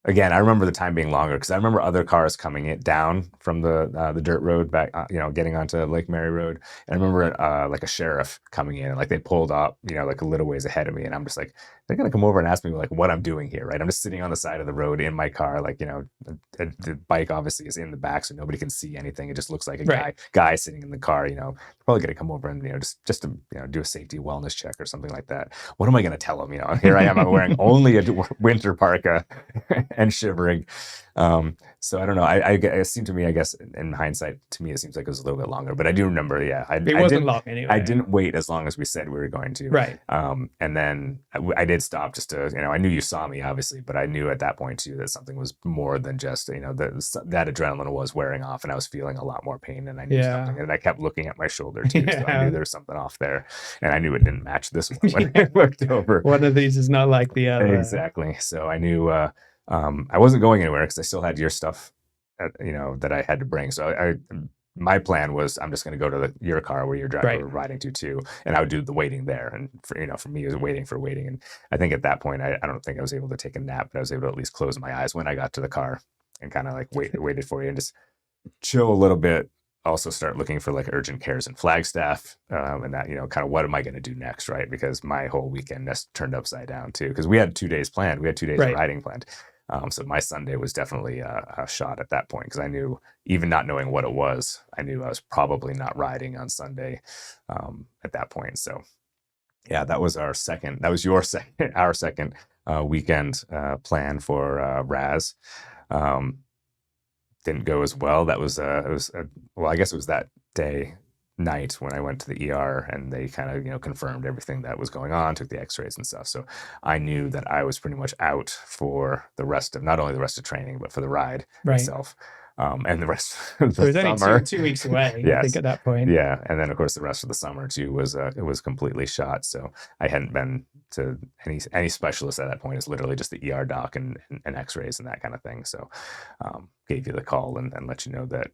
again, I remember the time being longer because I remember other cars coming down from the dirt road back, getting onto Lake Mary Road. And I remember like a sheriff coming in, and like they pulled up, like a little ways ahead of me, and I'm just like, they're gonna come over and ask me like what I'm doing here, right? I'm just sitting on the side of the road in my car, like the bike obviously is in the back, so nobody can see anything. It just looks like a guy sitting in the car, probably gonna come over and just to do a safety wellness check or something like that. What am I gonna tell him? Here I am, I'm wearing only a winter parka and shivering. So I don't know. It seemed to me, I guess, in hindsight, to me, it seems like it was a little bit longer. But I do remember, it wasn't long anyway. I didn't wait as long as we said we were going to. Right. And then I did stop just to, I knew you saw me, obviously, but I knew at that point too that something was more than just, that adrenaline was wearing off, and I was feeling a lot more pain, and I knew something. And I kept looking at my shoulder too, so I knew there was something off there, and I knew it didn't match this one when I looked over. One of these is not like the other. Exactly. So I knew. I wasn't going anywhere because I still had your stuff, that I had to bring. So my plan was I'm just going to go to your car where you're driving, riding to too, and I would do the waiting there. And for me, it was waiting. And I think at that point, I don't think I was able to take a nap, but I was able to at least close my eyes when I got to the car and kind of like waited for you and just chill a little bit. Also start looking for like urgent cares and Flagstaff, and that, kind of what am I going to do next, right? Because my whole weekend just turned upside down too, because we had 2 days planned. We had 2 days of riding planned. So my Sunday was definitely a shot at that point, because I knew, even not knowing what it was, I knew I was probably not riding on Sunday at that point. So yeah, that was our second weekend plan for Raz. Didn't go as well. That was I guess it was that night when I went to the ER, and they kind of confirmed everything that was going on, took the x-rays and stuff. So I knew that I was pretty much out for the rest of, not only the rest of training, but for the ride itself. And the rest of the summer. It was only 2 weeks away, I think, at that point. Yeah. And then of course the rest of the summer too it was completely shot. So I hadn't been to any specialist at that point. It's literally just the ER doc and x-rays and that kind of thing. So gave you the call and let you know that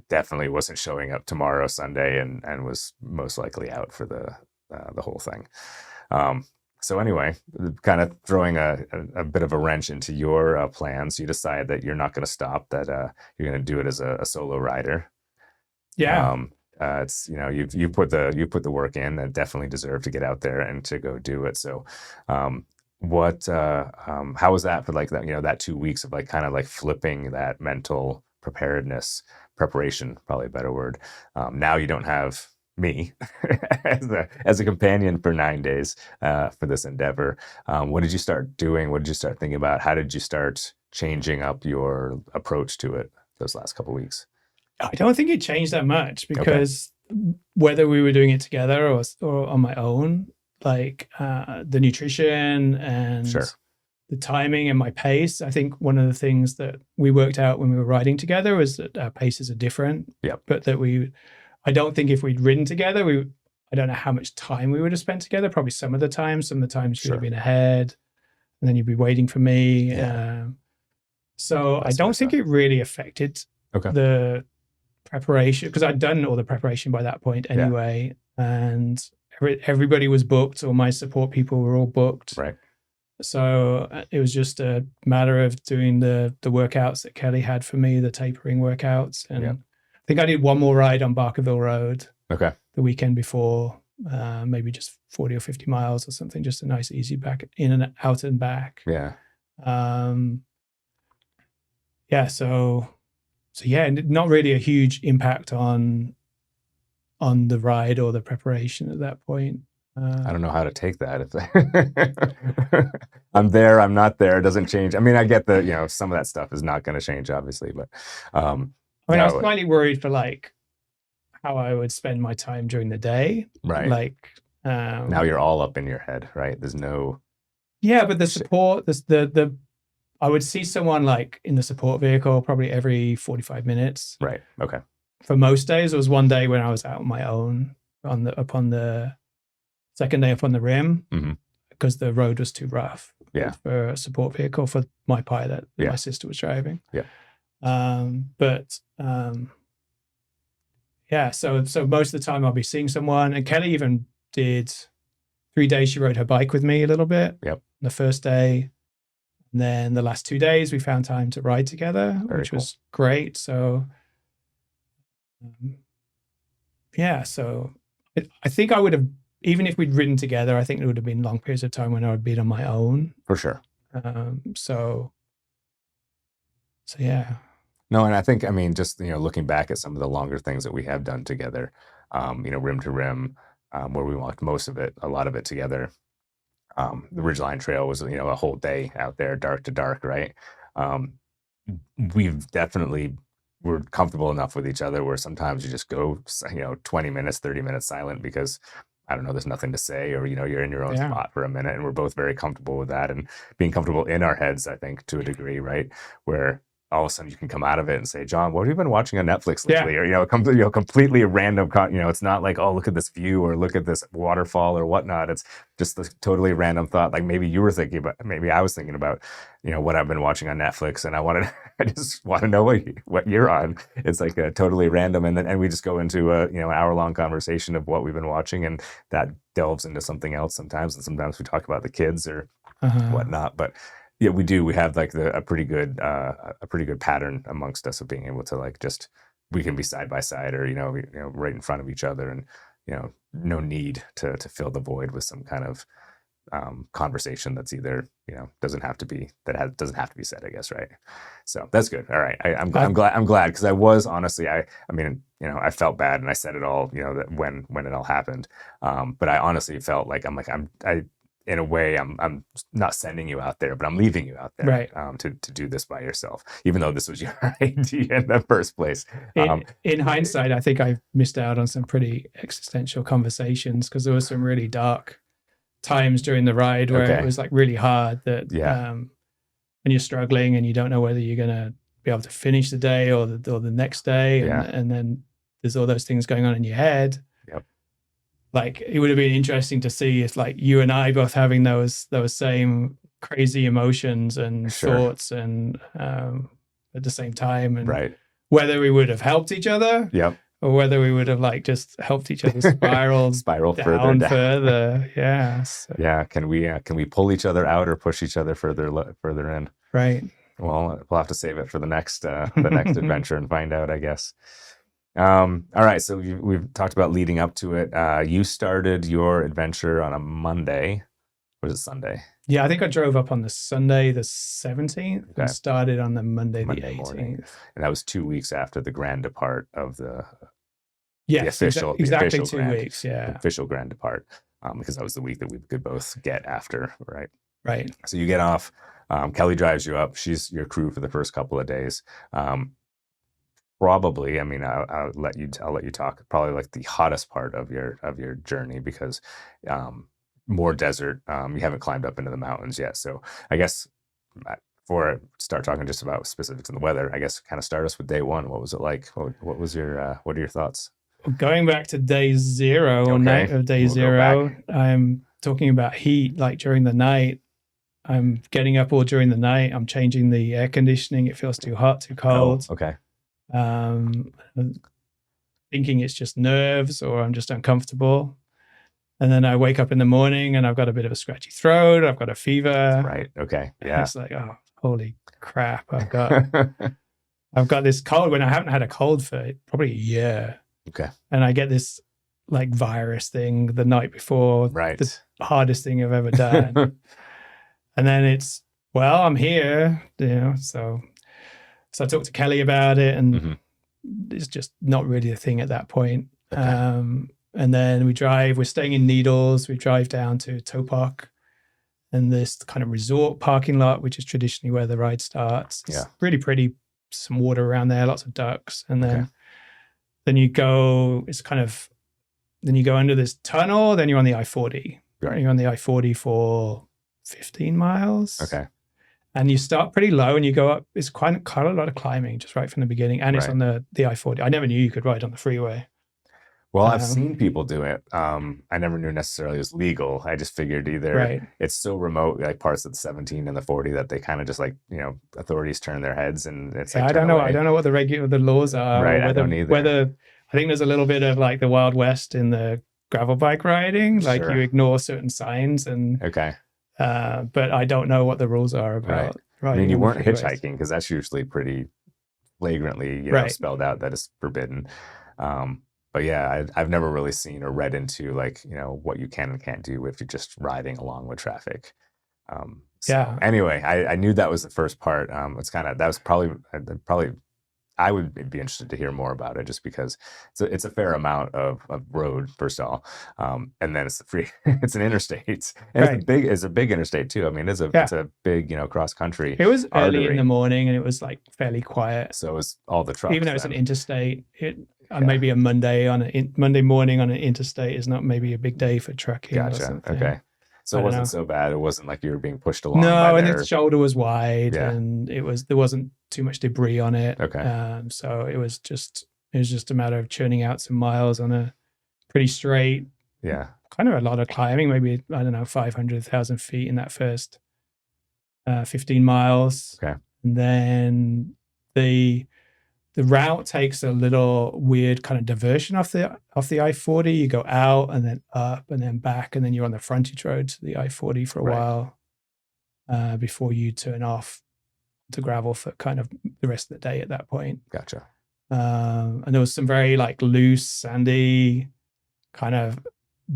definitely wasn't showing up tomorrow, Sunday, and was most likely out for the whole thing. So anyway, kind of throwing a bit of a wrench into your plans. You decide that you're not going to stop, that you're going to do it as a solo rider. Yeah. It's you put the work in, that definitely deserve to get out there and to go do it. So how was that for like that, that 2 weeks of like kind of like flipping that mental preparation, probably a better word. Now you don't have me as a companion for 9 days for this endeavor. What did you start doing? What did you start thinking about? How did you start changing up your approach to it those last couple of weeks? I don't think it changed that much, because whether we were doing it together or on my own, like the nutrition and the timing and my pace. I think one of the things that we worked out when we were riding together was that our paces are different. But that I don't think if we'd ridden together, I don't know how much time we would have spent together. Probably some of the times you'd have been ahead, and then you'd be waiting for me. So I don't think it really affected the preparation, because I'd done all the preparation by that point anyway. And everybody was booked. All my support people were all booked. Right. So it was just a matter of doing the workouts that Kelly had for me, the tapering workouts. And I think I did one more ride on Barkerville Road the weekend before, maybe just 40 or 50 miles or something, just a nice easy back in and out and back. So not really a huge impact on the ride or the preparation at that point. I don't know how to take that. I'm there, I'm not there, it doesn't change. I mean, I get that, some of that stuff is not going to change, obviously, but I was slightly worried for like how I would spend my time during the day. Right. Like now you're all up in your head, right? There's no. Yeah, but the support, I would see someone like in the support vehicle probably every 45 minutes. Right. Okay. For most days, there was one day when I was out on my own upon the second day up on the rim, because the road was too rough for a support vehicle for my pilot that my sister was driving. yeah, so most of the time I'll be seeing someone, and Kelly even did 3 days. She rode her bike with me a little bit. Yep. The first day, and then the last 2 days we found time to ride together, which was great. So, yeah, so I think I would have, even if we'd ridden together, I think it would have been long periods of time when I would be on my own. For sure. So yeah. No, and I think, I mean, just, looking back at some of the longer things that we have done together, rim to rim, where we walked a lot of it together. The Ridgeline Trail was, a whole day out there, dark to dark, right? We're comfortable enough with each other where sometimes you just go, 20 minutes, 30 minutes silent because, I don't know, there's nothing to say, or, you're in your own spot for a minute, and we're both very comfortable with that and being comfortable in our heads, I think, to a degree, right? Where all of a sudden you can come out of it and say, John, what have you been watching on Netflix lately? Or, completely random, it's not like, oh, look at this view or look at this waterfall or whatnot. It's just a totally random thought. Like maybe you were thinking about, maybe I was thinking about, what I've been watching on Netflix, and I just want to know what you're on. It's like a totally random. And we just go into an hour-long conversation of what we've been watching, and that delves into something else sometimes. And sometimes we talk about the kids or whatnot, but yeah, we do. We have like a pretty good pattern amongst us of being able to like we can be side by side or right in front of each other, and no need to fill the void with some kind of conversation that's either doesn't have to be said, I guess, right? So that's good. All right, I'm glad because I was honestly I mean I felt bad and I said it all that when it all happened, but I honestly felt like I in a way, I'm not sending you out there, but I'm leaving you out there, right? To do this by yourself, even though this was your idea in the first place. In hindsight, I think I missed out on some pretty existential conversations because there were some really dark times during the ride where it was like really hard. That when you're struggling and you don't know whether you're gonna be able to finish the day or the next day, and then there's all those things going on in your head. Like it would have been interesting to see if like you and I both having those same crazy emotions and thoughts and at the same time, and whether we would have helped each other, or whether we would have like just helped each other spiral down further. Yeah. So. Yeah. Can we pull each other out or push each other further in? Right. Well, we'll have to save it for the next adventure and find out, I guess. All right, so we've talked about leading up to it. You started your adventure on a Monday. Was it Sunday? Yeah, I think I drove up on the Sunday, the 17th, and started on the Monday the 18th. Morning. And that was 2 weeks after the grand depart of the official, exactly 2 weeks. The official grand depart, because that was the week that we could both get after, right? Right. So you get off. Kelly drives you up. She's your crew for the first couple of days. Probably, I mean, I'll let you talk. Probably like the hottest part of your journey because more desert. You haven't climbed up into the mountains yet, so I guess before I start talking just about specifics in the weather, I guess kind of start us with day one. What was it like? What was your what are your thoughts? Going back to day zero, or night of day zero, I'm talking about heat. Like during the night, I'm getting up all during the night. I'm changing the air conditioning. It feels too hot, too cold. Oh, okay. Thinking it's just nerves or I'm just uncomfortable. And then I wake up in the morning and I've got a bit of a scratchy throat. I've got a fever. Right. Okay. Yeah. It's like, oh, holy crap. I've got this cold when I haven't had a cold for probably a year. Okay. And I get this like virus thing the night before. Right. The hardest thing I've ever done. And then it's, well, I'm here, so I talked to Kelly about it, and it's just not really a thing at that point. Okay. And then we're staying in Needles. We drive down to Topok and this kind of resort parking lot, which is traditionally where the ride starts. It's really pretty, some water around there, lots of ducks. And then you go, then you go under this tunnel, then you're on the I-40. Right. You're on the I-40 for 15 miles. Okay. And you start pretty low and you go up. It's quite a lot of climbing just right from the beginning. And it's on the I-40. I never knew you could ride on the freeway. Well, I've seen people do it. I never knew necessarily it was legal. I just figured either it's so remote, like parts of the 17 and the 40, that they kind of just like, authorities turn their heads and it's like, I don't know. I don't know what the laws are. Right. I don't either. I think there's a little bit of like the Wild West in the gravel bike riding. Like Sure. you ignore certain signs and Okay. but I don't know what the rules are about riding. I mean, you on the weren't freeways. hitchhiking because that's usually pretty flagrantly, Right. spelled out that is forbidden. But yeah, I've never really seen or read into like, what you can and can't do if you're just riding along with traffic. Yeah. Anyway, I knew that was the first part. That was probably I would be interested to hear more about it just because it's a fair amount of road, first of all. And then it's it's an interstate. And Right. it's a big interstate too. I mean, it's a big, cross country. It was early in artery. the morning and it was like fairly quiet. So it was all the trucks. Even though it's an interstate, Yeah. maybe a Monday morning on an interstate is not maybe a big day for trucking or Gotcha. something. Okay. So I it don't know. wasn't so bad. It wasn't like you were being pushed along. No, by and their... its shoulder was wide Yeah. and there wasn't too much debris on it. Okay. So it was just a matter of churning out some miles on a pretty straight, Yeah. kind of a lot of climbing, maybe, I don't know, 500,000 feet in that first 15 miles. Okay. And then the route takes a little weird kind of diversion off the I-40. You go out and then up and then back, and then you're on the frontage road to the I-40 for a while before you turn off to gravel for kind of the rest of the day at that point. Gotcha. And there was some very like loose, sandy kind of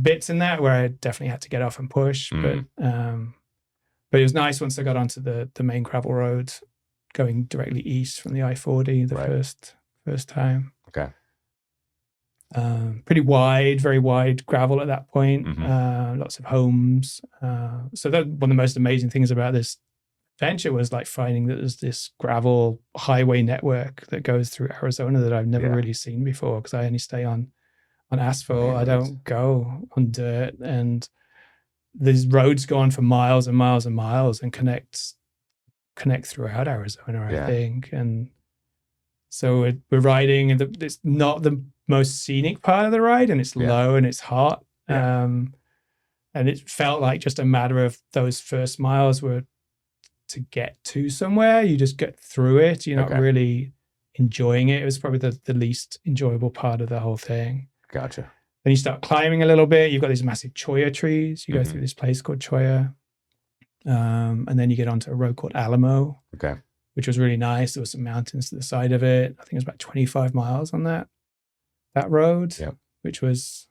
bits in that where I definitely had to get off and push. But it was nice once I got onto the main gravel road going directly east from the I-40 the first time. Okay. Pretty wide, very wide gravel at that point. Mm-hmm. Lots of homes. So that one of the most amazing things about this adventure was like finding that there's this gravel highway network that goes through Arizona that I've never really seen before, because I only stay on asphalt. I don't go on dirt, and these roads go on for miles and miles and miles and connect throughout Arizona, I think. And so we're riding, and it's not the most scenic part of the ride, and it's low and it's hot. And it felt like just a matter of those first miles were to get to somewhere. You just get through it. You're not really enjoying it. It was probably the least enjoyable part of the whole thing. Gotcha. Then you start climbing a little bit. You've got these massive cholla trees. You go through this place called Cholla. And then you get onto a road called Alamo, which was really nice. There were some mountains to the side of it. I think it was about 25 miles on that road, which was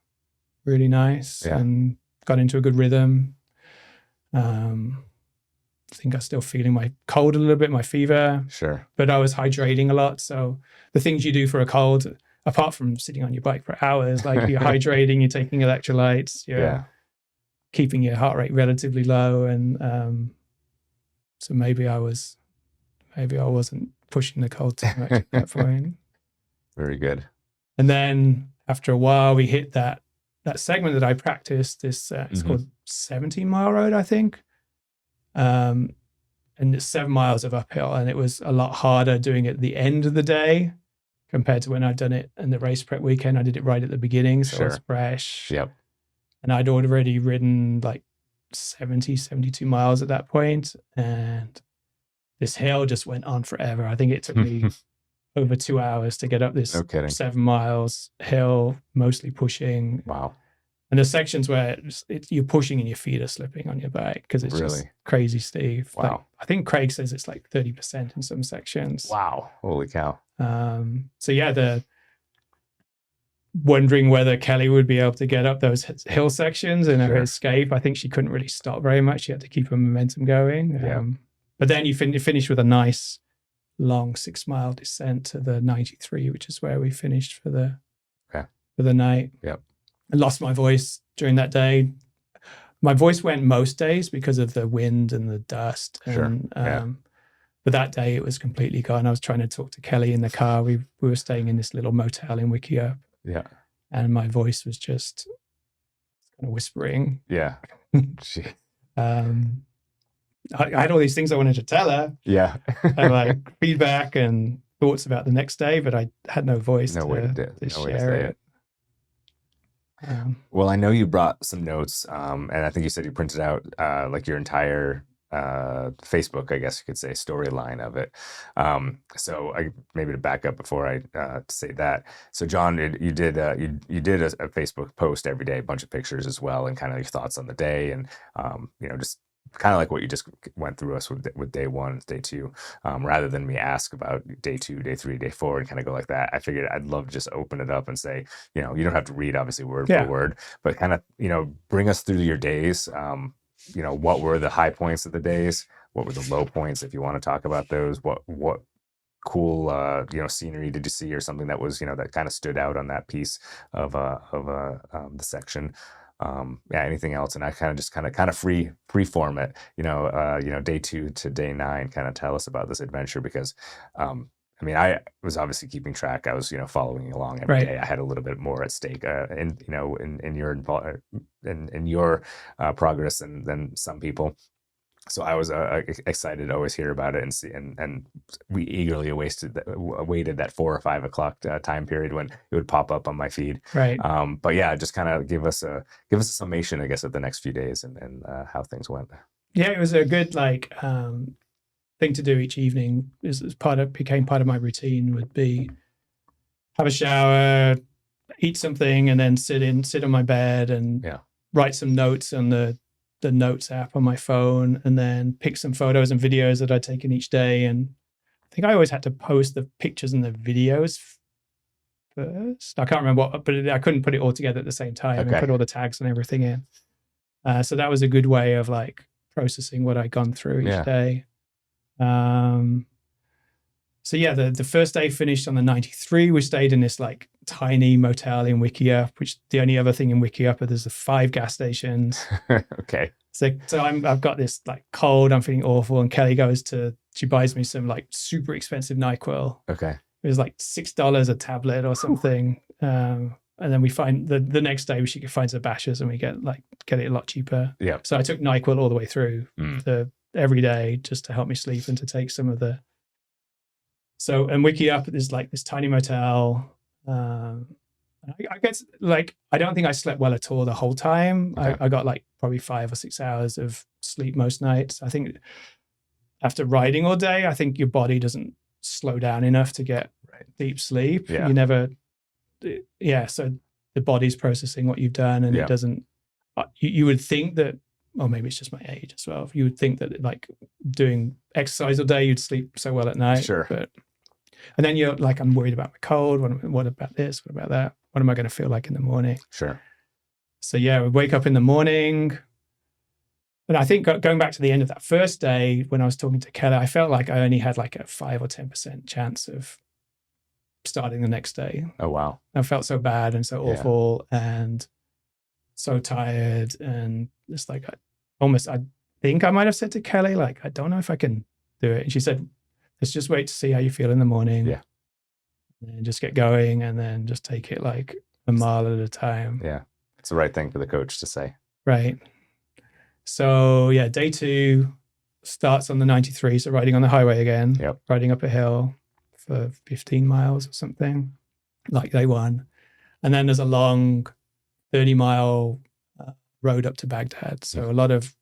really nice, and got into a good rhythm. I think I was still feeling my cold a little bit, my fever. Sure. But I was hydrating a lot. So the things you do for a cold, apart from sitting on your bike for hours, like you're hydrating, you're taking electrolytes, you're keeping your heart rate relatively low. And so maybe I wasn't pushing the cold too much at that point. Very good. And then after a while, we hit that segment that I practiced. It's called 17-mile road, I think. And it's 7 miles of uphill, and it was a lot harder doing it at the end of the day compared to when I'd done it in the race prep weekend. I did it right at the beginning, so it was fresh. Yep. And I'd already ridden like 72 miles at that point, and this hill just went on forever. I think it took me over 2 hours to get up this 7 miles hill, mostly pushing. Wow. And there's sections where you're pushing and your feet are slipping on your bike because it's just crazy steep. Wow. Like, I think Craig says it's like 30% in some sections. Wow. Holy cow. So yeah, wondering whether Kelly would be able to get up those hill sections in her escape. I think she couldn't really stop very much. She had to keep her momentum going. But then you finish with a nice long 6-mile descent to the 93, which is where we finished for the night. Yep. I lost my voice during that day. My voice went most days because of the wind and the dust. But that day it was completely gone. I was trying to talk to Kelly in the car. We were staying in this little motel in Wickiup. Yeah. And my voice was just kind of whispering. Yeah. Gee. I had all these things I wanted to tell her. Yeah. And like feedback and thoughts about the next day, but I had no voice to share it. Well, I know you brought some notes, and I think you said you printed out like your entire Facebook, I guess you could say, storyline of it. So maybe to back up before I say that. So John, you did a Facebook post every day, a bunch of pictures as well, and kind of your thoughts on the day, and just kind of like what you just went through us with day one, day two, rather than me ask about day two, day three, day four, and kind of go like that. I figured I'd love to just open it up and say, you don't have to read obviously word for word, but kind of, bring us through your days. What were the high points of the days? What were the low points, if you want to talk about those? What cool, scenery did you see, or something that was, that kind of stood out on that piece of the section? Anything else? And I kind of free form it, day 2 to day 9, kind of tell us about this adventure, because I was obviously keeping track. I was, following along every day. I had a little bit more at stake, in your progress than some people. So I was excited to always hear about it and see, and we eagerly awaited that 4 or 5 o'clock time period when it would pop up on my feed. Right. But yeah, just kind of give us a summation, I guess, of the next few days and how things went. Yeah, it was a good thing to do each evening. Became part of my routine. Would be have a shower, eat something, and then sit on my bed and write some notes on the notes app on my phone, and then pick some photos and videos that I'd taken each day. And I think I always had to post the pictures and the videos first. I can't remember but I couldn't put it all together at the same time and put all the tags and everything in. So that was a good way of processing what I'd gone through each day. So yeah, the first day finished on the 93. We stayed in this tiny motel in Wyatt, which the only other thing in Wyatt, there's 5 gas stations. Okay. So I've got this cold, I'm feeling awful, and Kelly she buys me some super expensive NyQuil. Okay. It was $6 a tablet or something. And then we find the next day she finds the bashes, and we get it a lot cheaper. Yeah. So I took NyQuil all the way through every day just to help me sleep and to take some of the. So, and Wyatt is this tiny motel. I guess I don't think I slept well at all the whole time. Okay. I got probably 5 or 6 hours of sleep most nights. I think after riding all day, I think your body doesn't slow down enough to get deep sleep. Yeah. You never, so the body's processing what you've done, and it doesn't, you would think that, or maybe it's just my age as well. You would think that doing exercise all day, you'd sleep so well at night. Sure. And then you're I'm worried about my cold. What about this? What about that? What am I going to feel like in the morning? Sure. So we wake up in the morning. And I think going back to the end of that first day, when I was talking to Kelly, I felt like I only had a 5 or 10% chance of starting the next day. Oh, wow. I felt so bad and so awful and so tired. And it's I think I might have said to Kelly, I don't know if I can do it. And she said, let's just wait to see how you feel in the morning. Yeah. And just get going, and then just take it a mile at a time. Yeah. It's the right thing for the coach to say. Right. So day 2 starts on the 93. So riding on the highway again, riding up a hill for 15 miles or something like day 1. And then there's a long 30-mile road up to Baghdad. So a lot of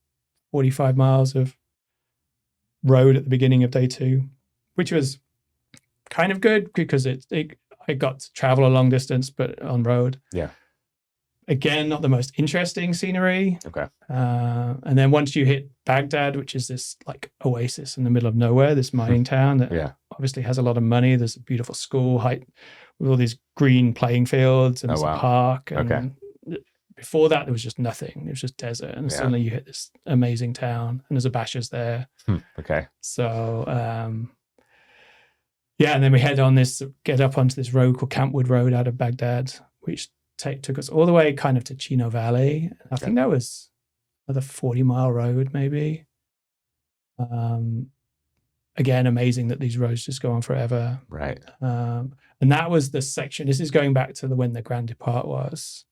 45 miles of road at the beginning of day 2, which was kind of good because I got to travel a long distance, but on road. Yeah. Again, not the most interesting scenery. Okay. And then once you hit Baghdad, which is this oasis in the middle of nowhere, this mining town that obviously has a lot of money. There's a beautiful school with all these green playing fields, and there's a park. And before that, there was just nothing. It was just desert. And suddenly you hit this amazing town, and there's a bashers there. Okay. So, and then we get up onto this road called Campwood Road out of Baghdad, which took us all the way kind of to Chino Valley. I think that was another 40-mile road, maybe. Again, amazing that these roads just go on forever. Right. And that was the section. This is going back to when the Grand Depart was.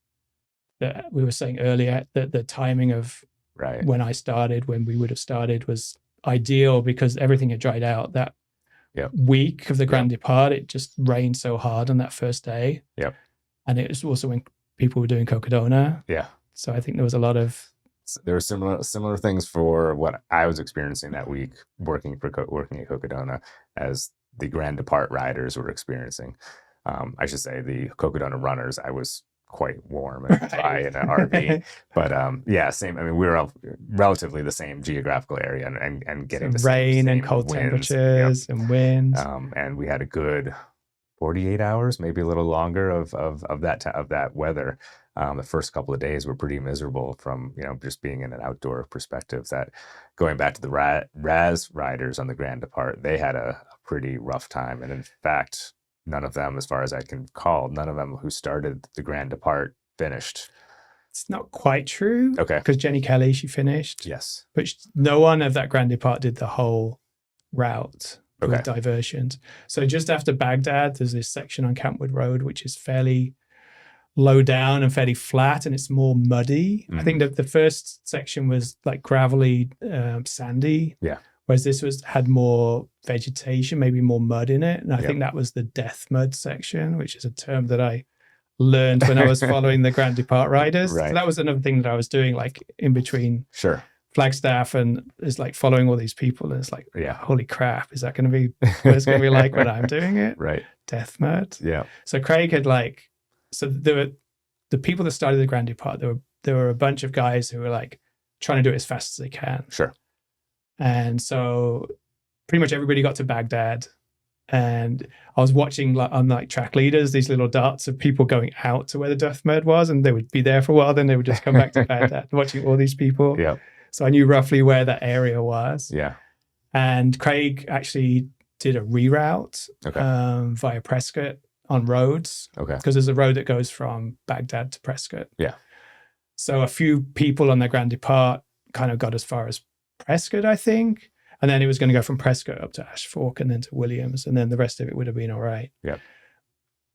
That we were saying earlier, that the timing of when we would have started was ideal because everything had dried out. That week of the Grand Depart, it just rained so hard on that first day. Yep. And it was also when people were doing Cocodona. Yeah. So I think there was a lot of there were similar things for what I was experiencing that week working at Cocodona as the Grand Depart riders were experiencing. I should say the Cocodona runners, I was quite warm and dry in an RV, but yeah, same. I mean, we were all relatively the same geographical area and getting the rain same and cold winds, temperatures and winds. and we had a good 48 hours, maybe a little longer of that weather. The first couple of days were pretty miserable from, just being in an outdoor perspective. That going back to the RAS riders on the Grand Depart, they had a pretty rough time. And in fact, none of them, as far as I can recall, none of them who started the Grand Depart finished. It's not quite true. Okay. Because Jenny Kelly, she finished. Yes. But no one of that Grand Depart did the whole route. Okay. With diversions. So just after Baghdad, there's this section on Campwood Road, which is fairly low down and fairly flat, and it's more muddy. I think that the first section was like gravelly, sandy. Yeah. Whereas this had more vegetation, maybe more mud in it. And I think that was the death mud section, which is a term that I learned when I was following the Grand Depart riders. Right. So that was another thing that I was doing, like in between. Sure. Flagstaff, and is like following all these people, and it's like, yeah, holy crap, is that going to be what it's going to be like when I'm doing it? Right. Death mud. Yeah. So Craig had there were the people that started the Grand Depart. There were a bunch of guys who were like trying to do it as fast as they can. Sure. And so pretty much everybody got to Baghdad, and I was watching on track leaders, these little dots of people going out to where the death mud was, and they would be there for a while, then they would just come back to Baghdad, watching all these people. Yeah. So I knew roughly where that area was. Yeah. And Craig actually did a reroute via Prescott on roads. Okay. Because there's a road that goes from Baghdad to Prescott. Yeah. So a few people on the Grand Depart kind of got as far as Prescott, I think. And then it was going to go from Prescott up to Ash Fork and then to Williams. And then the rest of it would have been all right. Yeah.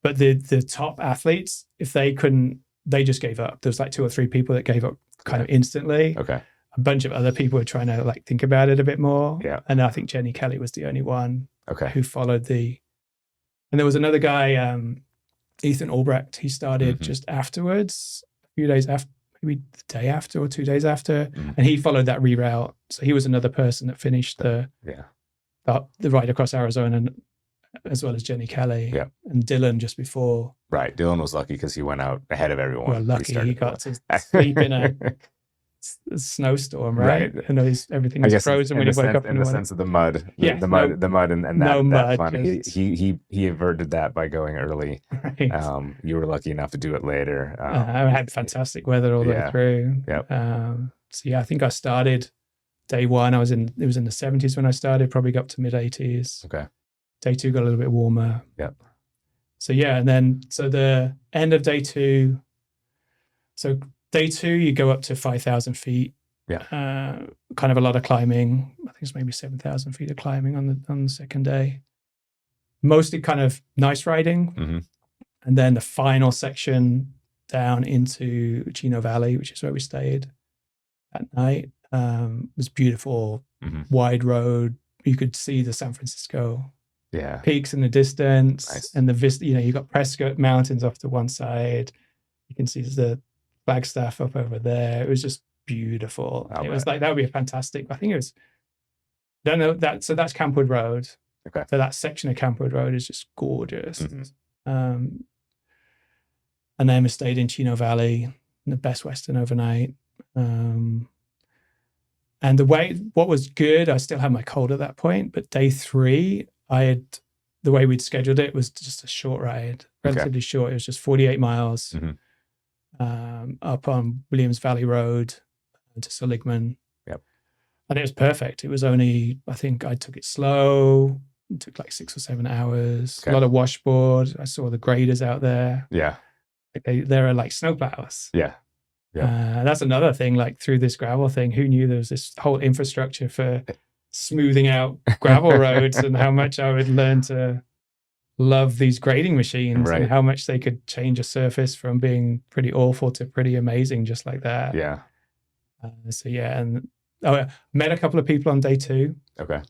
But the top athletes, if they couldn't, they just gave up. There was like 2 or 3 people that gave up kind of instantly. Okay. A bunch of other people were trying to think about it a bit more. Yeah. And I think Jenny Kelly was the only one who followed and there was another guy, Ethan Albrecht, he started just afterwards, a few days after, maybe the day after or 2 days after. And he followed that reroute. So he was another person that finished the ride across Arizona, as well as Jenny Kelly. Yeah. And Dylan just before. Right. Dylan was lucky because he went out ahead of everyone. Well, lucky he got to sleep in a snowstorm, right? And everything was frozen when he woke up in the sense of the mud. The mud and that, no mud, fun. He averted that by going early. Right. You were lucky enough to do it later. I had fantastic weather all the way through. Yep. So yeah, I think I started day one. It was in the 70s when I started, probably got up to mid 80s. Okay. Day 2 got a little bit warmer. Yep. So yeah, and then the end of day 2. So day 2, you go up to 5,000 feet. Yeah. Kind of a lot of climbing. I think it's maybe 7,000 feet of climbing on the second day. Mostly kind of nice riding. And then the final section down into Chino Valley, which is where we stayed that night, was beautiful, wide road. You could see the San Francisco peaks in the distance. Nice. And the vista, you got Prescott Mountains off to one side. You can see the Flagstaff up over there. It was just beautiful. It was like, that would be a fantastic, I think it was, don't know that. So that's Campwood Road. Okay. So that section of Campwood Road is just gorgeous. And then we stayed in Chino Valley, in the Best Western overnight. And what was good, I still had my cold at that point, but day 3, the way we'd scheduled it was just a short ride, relatively short. It was just 48 miles. Up on Williams Valley Road to Seligman. Yep. And it was perfect. It was only, I think I took it slow. It took like 6 or 7 hours. A lot of washboard. I saw the graders out there. Yeah. There are like snowplows. Yeah. Yeah. That's another thing, like through this gravel thing, who knew there was this whole infrastructure for smoothing out gravel roads and how much I would learn to love these grading machines and how much they could change a surface from being pretty awful to pretty amazing just like that. Yeah. So yeah, and I met a couple of people on day 2. Okay.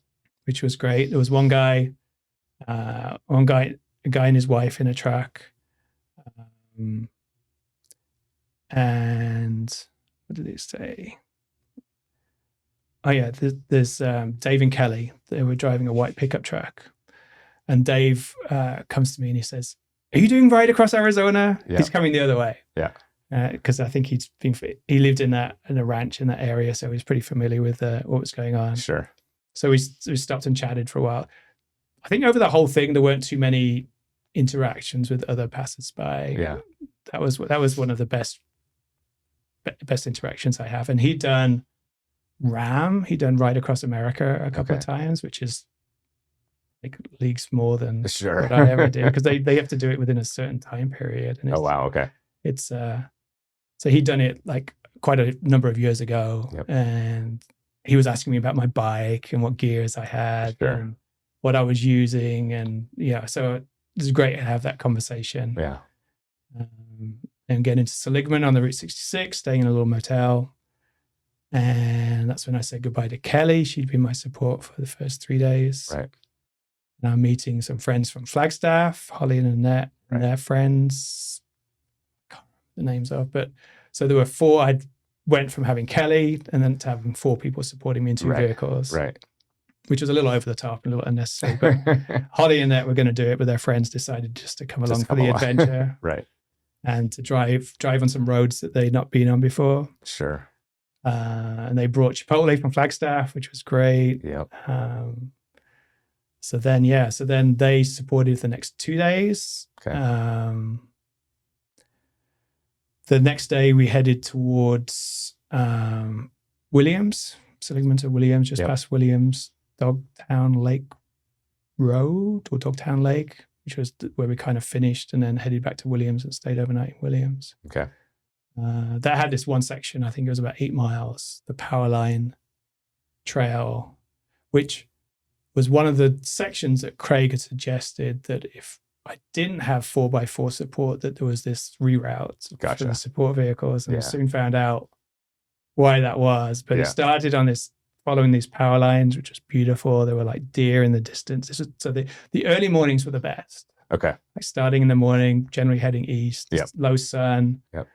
Which was great. There was one guy, a guy and his wife in a truck. And what did they say? Oh yeah, there's Dave and Kelly. They were driving a white pickup truck, and Dave comes to me and he says, "Are you doing Ride Across Arizona?" Yeah. He's coming the other way. Yeah. Because I think he lived in a ranch in that area, so he's pretty familiar with what was going on. Sure. So we stopped and chatted for a while. I think over the whole thing there weren't too many interactions with other passersby. Yeah. That was one of the best interactions I have. And he'd done Ride Across America a couple of times, which is like leagues more than sure. what I ever did, because they have to do it within a certain time period. And oh wow, okay. It's so he'd done it like quite a number of years ago, and he was asking me about my bike and what gears I had and what I was using, and so it was great to have that conversation. Yeah. And get into Seligman on the Route 66, staying in a little motel. And that's when I said goodbye to Kelly. She'd been my support for the first 3 days. Right. And I'm meeting some friends from Flagstaff, Holly and Annette, and their friends. I can't remember the names of, but so there were 4. I went from having Kelly and then to having 4 people supporting me in 2 vehicles. Right. Which was a little over the top and a little unnecessary. But Holly and Annette were going to do it, but their friends decided just to come along for the adventure. Right. And to drive on some roads that they'd not been on before. Sure. And they brought Chipotle from Flagstaff, which was great. Yep. So then they supported the next 2 days. Okay. The next day we headed towards Williams, Seligman to Williams, just past Williams, Dogtown Lake Road or Dogtown Lake, which was where we kind of finished, and then headed back to Williams and stayed overnight in Williams. Okay. That had this one section, I think it was about 8 miles, the Powerline Trail, which was one of the sections that Craig had suggested that if I didn't have 4x4 support, that there was this reroute for the support vehicles. And I soon found out why that was. But it started on this, following these power lines, which was beautiful. There were like deer in the distance. So the early mornings were the best. Okay. Like starting in the morning, generally heading east, low sun. Yep.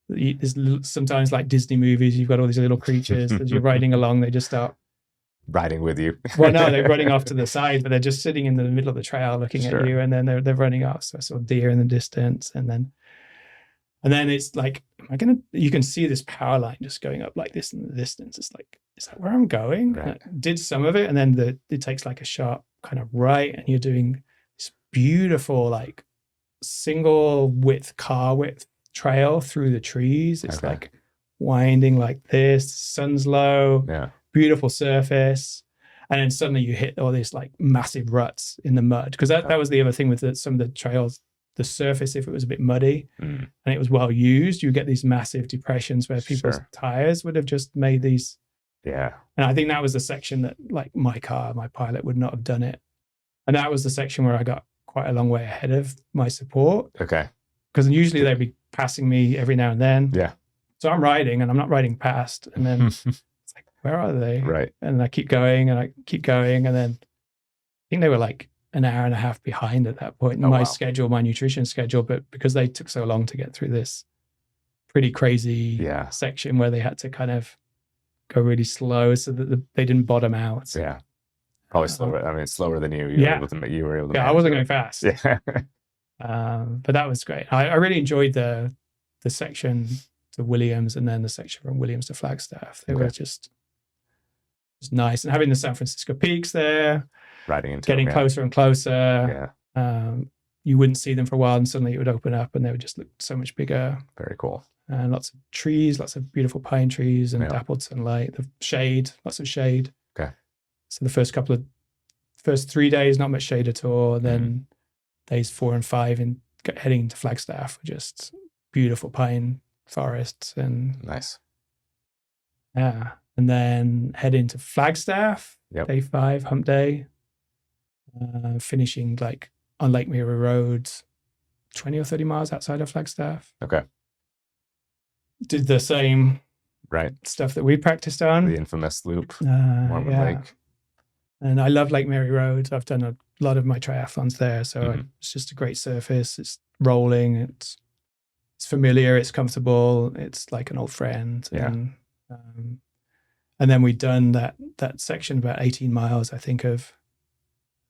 There's sometimes like Disney movies, you've got all these little creatures as you're riding along, they just start riding with you. Well, no, they're running off to the side, but they're just sitting in the middle of the trail looking at you, and then they're running off. So I saw deer in the distance, and then it's like, you can see this power line just going up like this in the distance. It's like, is that where I'm going? Right. I did some of it, and then it takes like a sharp kind of right, and you're doing this beautiful like single car width trail through the trees. It's like winding like this, sun's low, beautiful surface, and then suddenly you hit all these like massive ruts in the mud, because that was the other thing with some of the trails. The surface, if it was a bit muddy and it was well used, you get these massive depressions where people's tires would have just made these. Yeah. And I think that was the section that like my Pilot would not have done it. And that was the section where I got quite a long way ahead of my support. Okay. Because usually they'd be passing me every now and then. Yeah. So I'm riding and I'm not riding past. And then it's like, where are they? Right. And I keep going and I keep going. And then I think they were like an hour and a half behind at that point in my schedule, my nutrition schedule. But because they took so long to get through this pretty crazy section where they had to kind of go really slow so that they didn't bottom out. Yeah. Probably slower. I mean, it's slower than you. You were able to. Yeah, I wasn't going fast. Yeah. But that was great. I really enjoyed the section to Williams and then the section from Williams to Flagstaff. They were just nice. And having the San Francisco peaks there, riding into getting closer and closer. Yeah. You wouldn't see them for a while and suddenly it would open up and they would just look so much bigger. Very cool. And lots of trees, lots of beautiful pine trees and dappled sunlight, the shade, lots of shade. Okay. So the first 3 days, not much shade at all. Then days 4 and 5 and heading to Flagstaff were just beautiful pine forests and nice. Yeah. And then head into Flagstaff, day 5, hump day, finishing like on Lake Mirror Road, 20 or 30 miles outside of Flagstaff. Okay. Did the same stuff that we practiced on. The infamous loop, Mormon Lake. And I love Lake Mary Road. I've done a lot of my triathlons there. So it's just a great surface. It's rolling. It's familiar. It's comfortable. It's like an old friend. Yeah. And And then we'd done that section, about 18 miles, I think, of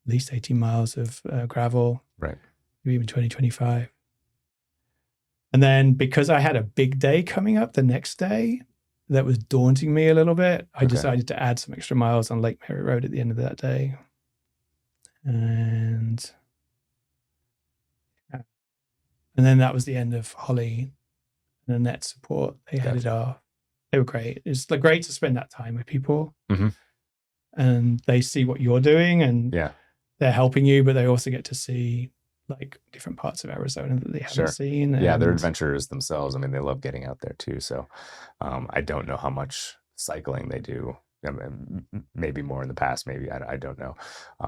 at least 18 miles of gravel. Right. Maybe even 20, 25. And then because I had a big day coming up the next day that was daunting me a little bit, I decided to add some extra miles on Lake Mary Road at the end of that day. And then that was the end of Holly and Annette support. They headed off. They were great. It's great to spend that time with people, and they see what you're doing, and they're helping you, but they also get to see like different parts of Arizona that they haven't seen. Yeah, they're adventurers themselves. I mean, they love getting out there too. So I don't know how much cycling they do. I mean, maybe more in the past, maybe I don't know.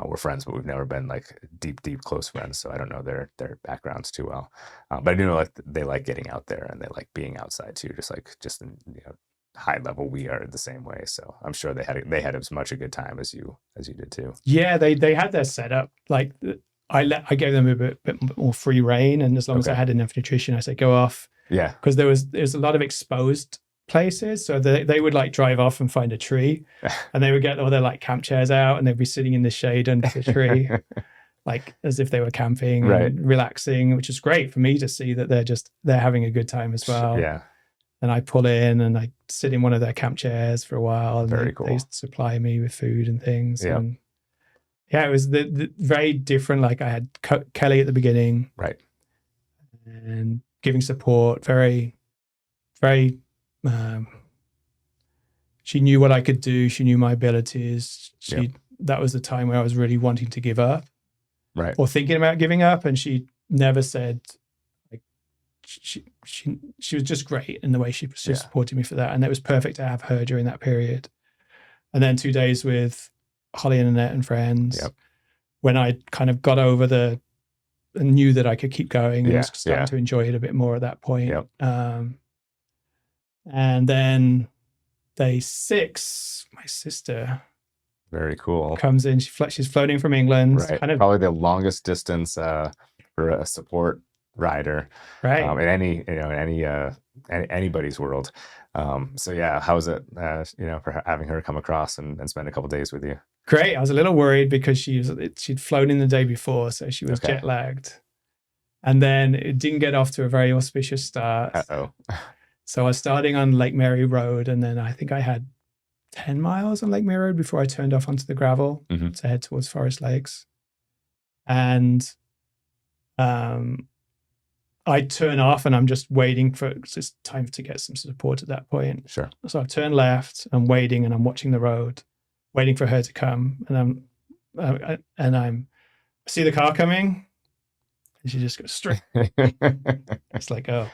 We're friends, but we've never been like deep close friends, so I don't know their backgrounds too well. But I do know like they like getting out there and they like being outside too, just in, high level. We are the same way, so I'm sure they had as much a good time as you did too. Yeah, they had their setup. Like I gave them a bit more free reign, and as long as I had enough nutrition, I said go off. Yeah, because there's a lot of exposed places, so they would like drive off and find a tree, and they would get all their like camp chairs out, and they'd be sitting in the shade under the tree, like as if they were camping and relaxing, which is great for me to see that they're having a good time as well. Yeah. And I pull in and I sit in one of their camp chairs for a while, and Very cool. They supply me with food and things. Yeah. And yeah, it was the very different. Like I had Kelly at the beginning, right, and giving support. Very, very. She knew what I could do. She knew my abilities. That was the time where I was really wanting to give up, right, or thinking about giving up, and she never said. She was just great in the way she supported me for that, and it was perfect to have her during that period. And then 2 days with Holly and Annette and friends, when I kind of got over and knew that I could keep going, and was starting to enjoy it a bit more at that point. And then day 6, my sister, very cool, comes in. She's floating from England, right? Probably the longest distance for a support rider, right? In anybody's world. So yeah, how was it? For having her come across and spend a couple days with you. Great. I was a little worried because she'd flown in the day before, so she was jet lagged, and then it didn't get off to a very auspicious start. So I was starting on Lake Mary Road, and then I think I had 10 miles on Lake Mary Road before I turned off onto the gravel to head towards Forest Lakes, and I turn off and I'm just waiting for it's time to get some support at that point. Sure. So I've turned left, I'm waiting, and I'm watching the road, waiting for her to come. And I see the car coming, and she just goes straight. It's like, oh,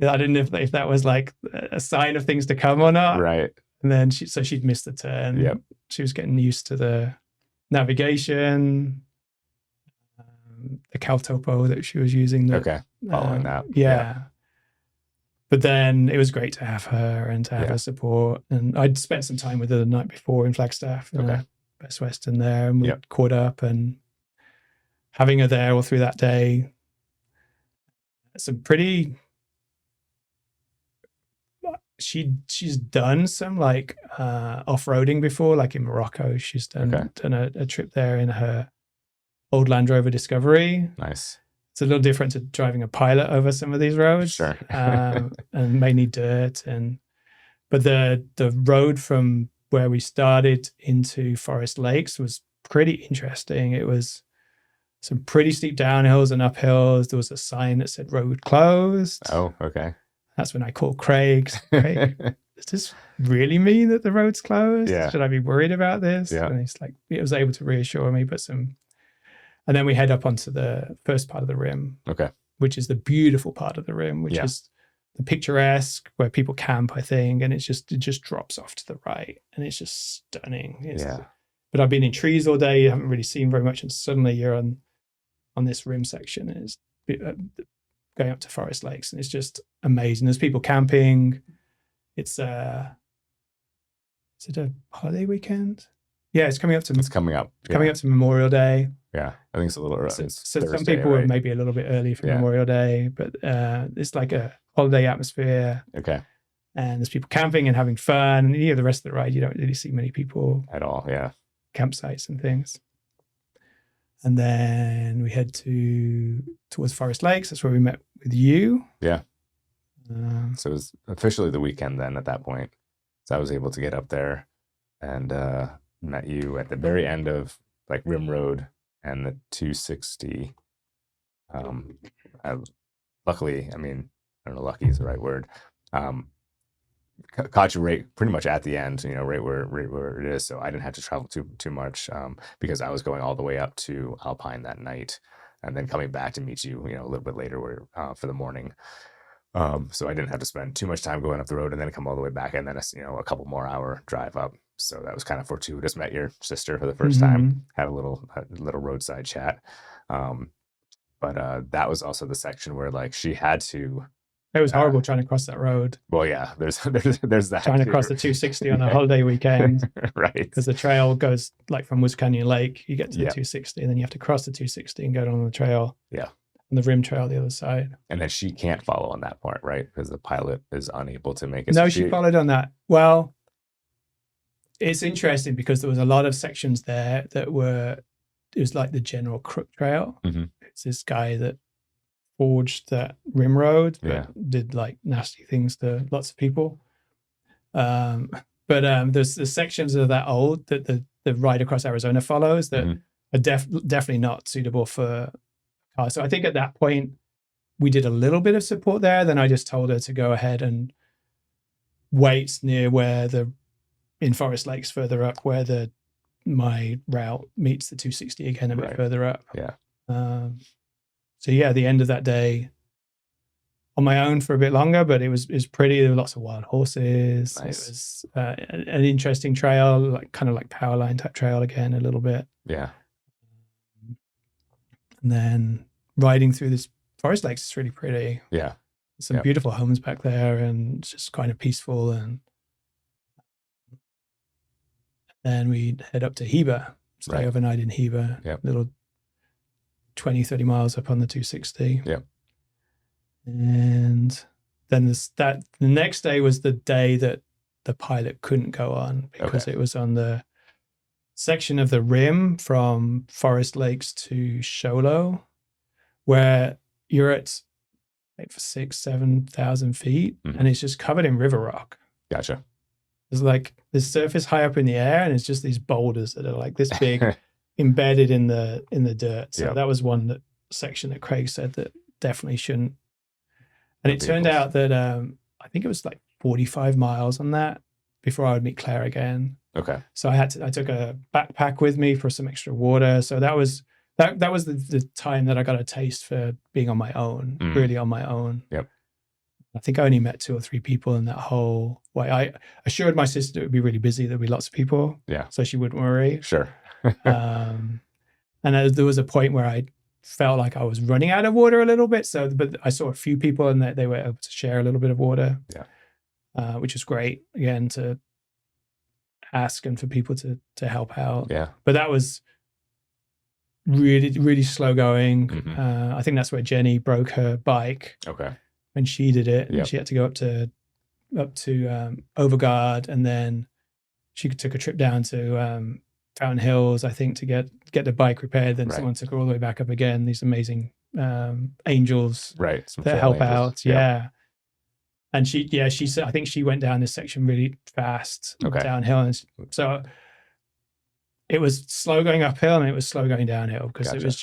I didn't know if that was like a sign of things to come or not. Right. And then she'd missed the turn. Yep. She was getting used to the navigation, the CalTopo that she was using. Following that. Yeah. But then it was great to have her and to have her support. And I'd spent some time with her the night before in Flagstaff, Best Western there, and we caught up, and having her there all through that day. Some pretty. She's done some like off-roading before, like in Morocco. She's done a trip there in her old Land Rover Discovery. Nice. It's a little different to driving a Pilot over some of these roads. Sure. And mainly dirt. But the road from where we started into Forest Lakes was pretty interesting. It was some pretty steep downhills and uphills. There was a sign that said road closed. Oh, okay. That's when I called Craig. Craig, does this really mean that the road's closed? Yeah. Should I be worried about this? Yeah. And he's like, it was able to reassure me, and then we head up onto the first part of the rim, which is the beautiful part of the rim, which is the picturesque, where people camp, I think, and it just drops off to the right, and it's just stunning. But I've been in trees all day, you haven't really seen very much, and suddenly you're on this rim section, and it's going up to Forest Lakes, and it's just amazing. There's people camping. Is it a holiday weekend? Yeah, it's coming up to Memorial Day. Yeah, I think it's a little early. So some people are maybe a little bit early for Memorial Day, but it's like a holiday atmosphere. Okay. and there's people camping and having fun. And the rest of the ride, you don't really see many people at all. Yeah. Campsites and things. And then we head towards Forest Lakes. That's where we met with you. Yeah. So it was officially the weekend then at that point. So I was able to get up there and met you at the very end of like Rim Road and the 260. Luckily, I mean, I don't know, lucky is the right word. Caught you right pretty much at the end, right where it is. So I didn't have to travel too much because I was going all the way up to Alpine that night and then coming back to meet you, a little bit later for the morning. So I didn't have to spend too much time going up the road and then come all the way back and then a couple more hour drive up. So that was kind of fortuitous. Met your sister for the first time, had a little roadside chat. But that was also the section where like she had to. It was horrible trying to cross that road. Well, yeah, there's that. Trying to cross the 260 on a holiday weekend. Right. Because the trail goes like from Woods Canyon Lake, you get to the 260 and then you have to cross the 260 and go down the trail. Yeah. On the rim trail the other side. And then she can't follow on that part, right? Because the pilot is unable to make it. No, she followed on that. Well, it's interesting because there was a lot of sections there that it was like the General Crook Trail. Mm-hmm. It's this guy that forged that rim road, but did like nasty things to lots of people. But there's sections of that old that the ride across Arizona follows that are definitely not suitable for cars. So I think at that point we did a little bit of support there. Then I just told her to go ahead and wait near where in Forest Lakes further up where my route meets the 260 again a bit further up. Yeah. So yeah, the end of that day on my own for a bit longer, but it was pretty. There were lots of wild horses. Nice. It was an interesting trail, like kind of like power line type trail again, a little bit. Yeah. And then riding through this Forest Lakes is really pretty. Yeah. Some beautiful homes back there and it's just kind of peaceful. And then we'd head up to Heber, stay overnight in Heber, little 20, 30 miles up on the 260. Yeah. And then the next day was the day that the pilot couldn't go on because it was on the section of the rim from Forest Lakes to Sholo, where you're at like 6,000-7,000 feet and it's just covered in river rock. Gotcha. There's like the surface high up in the air and it's just these boulders that are like this big embedded in the dirt. So that was one section that Craig said that definitely shouldn't. And it turned out that I think it was like 45 miles on that before I would meet Claire again. Okay. So I took a backpack with me for some extra water. So that was the time that I got a taste for being on my own, really on my own. Yep. I think I only met 2 or 3 people in that whole way. I assured my sister it would be really busy. There'd be lots of people. Yeah. So she wouldn't worry. Sure. And there was a point where I felt like I was running out of water a little bit. But I saw a few people and they were able to share a little bit of water. Yeah. Which is great, again, to ask and for people to help out. Yeah. But that was really, really slow going. I think that's where Jenny broke her bike. Okay. When she did it. And she had to go up to Overguard, and then she took a trip down to Fountain Hills, I think, to get the bike repaired. Then someone took her all the way back up again. These amazing angels that help out. Yeah. And she said, I think she went down this section really fast downhill. And so it was slow going uphill and it was slow going downhill because it was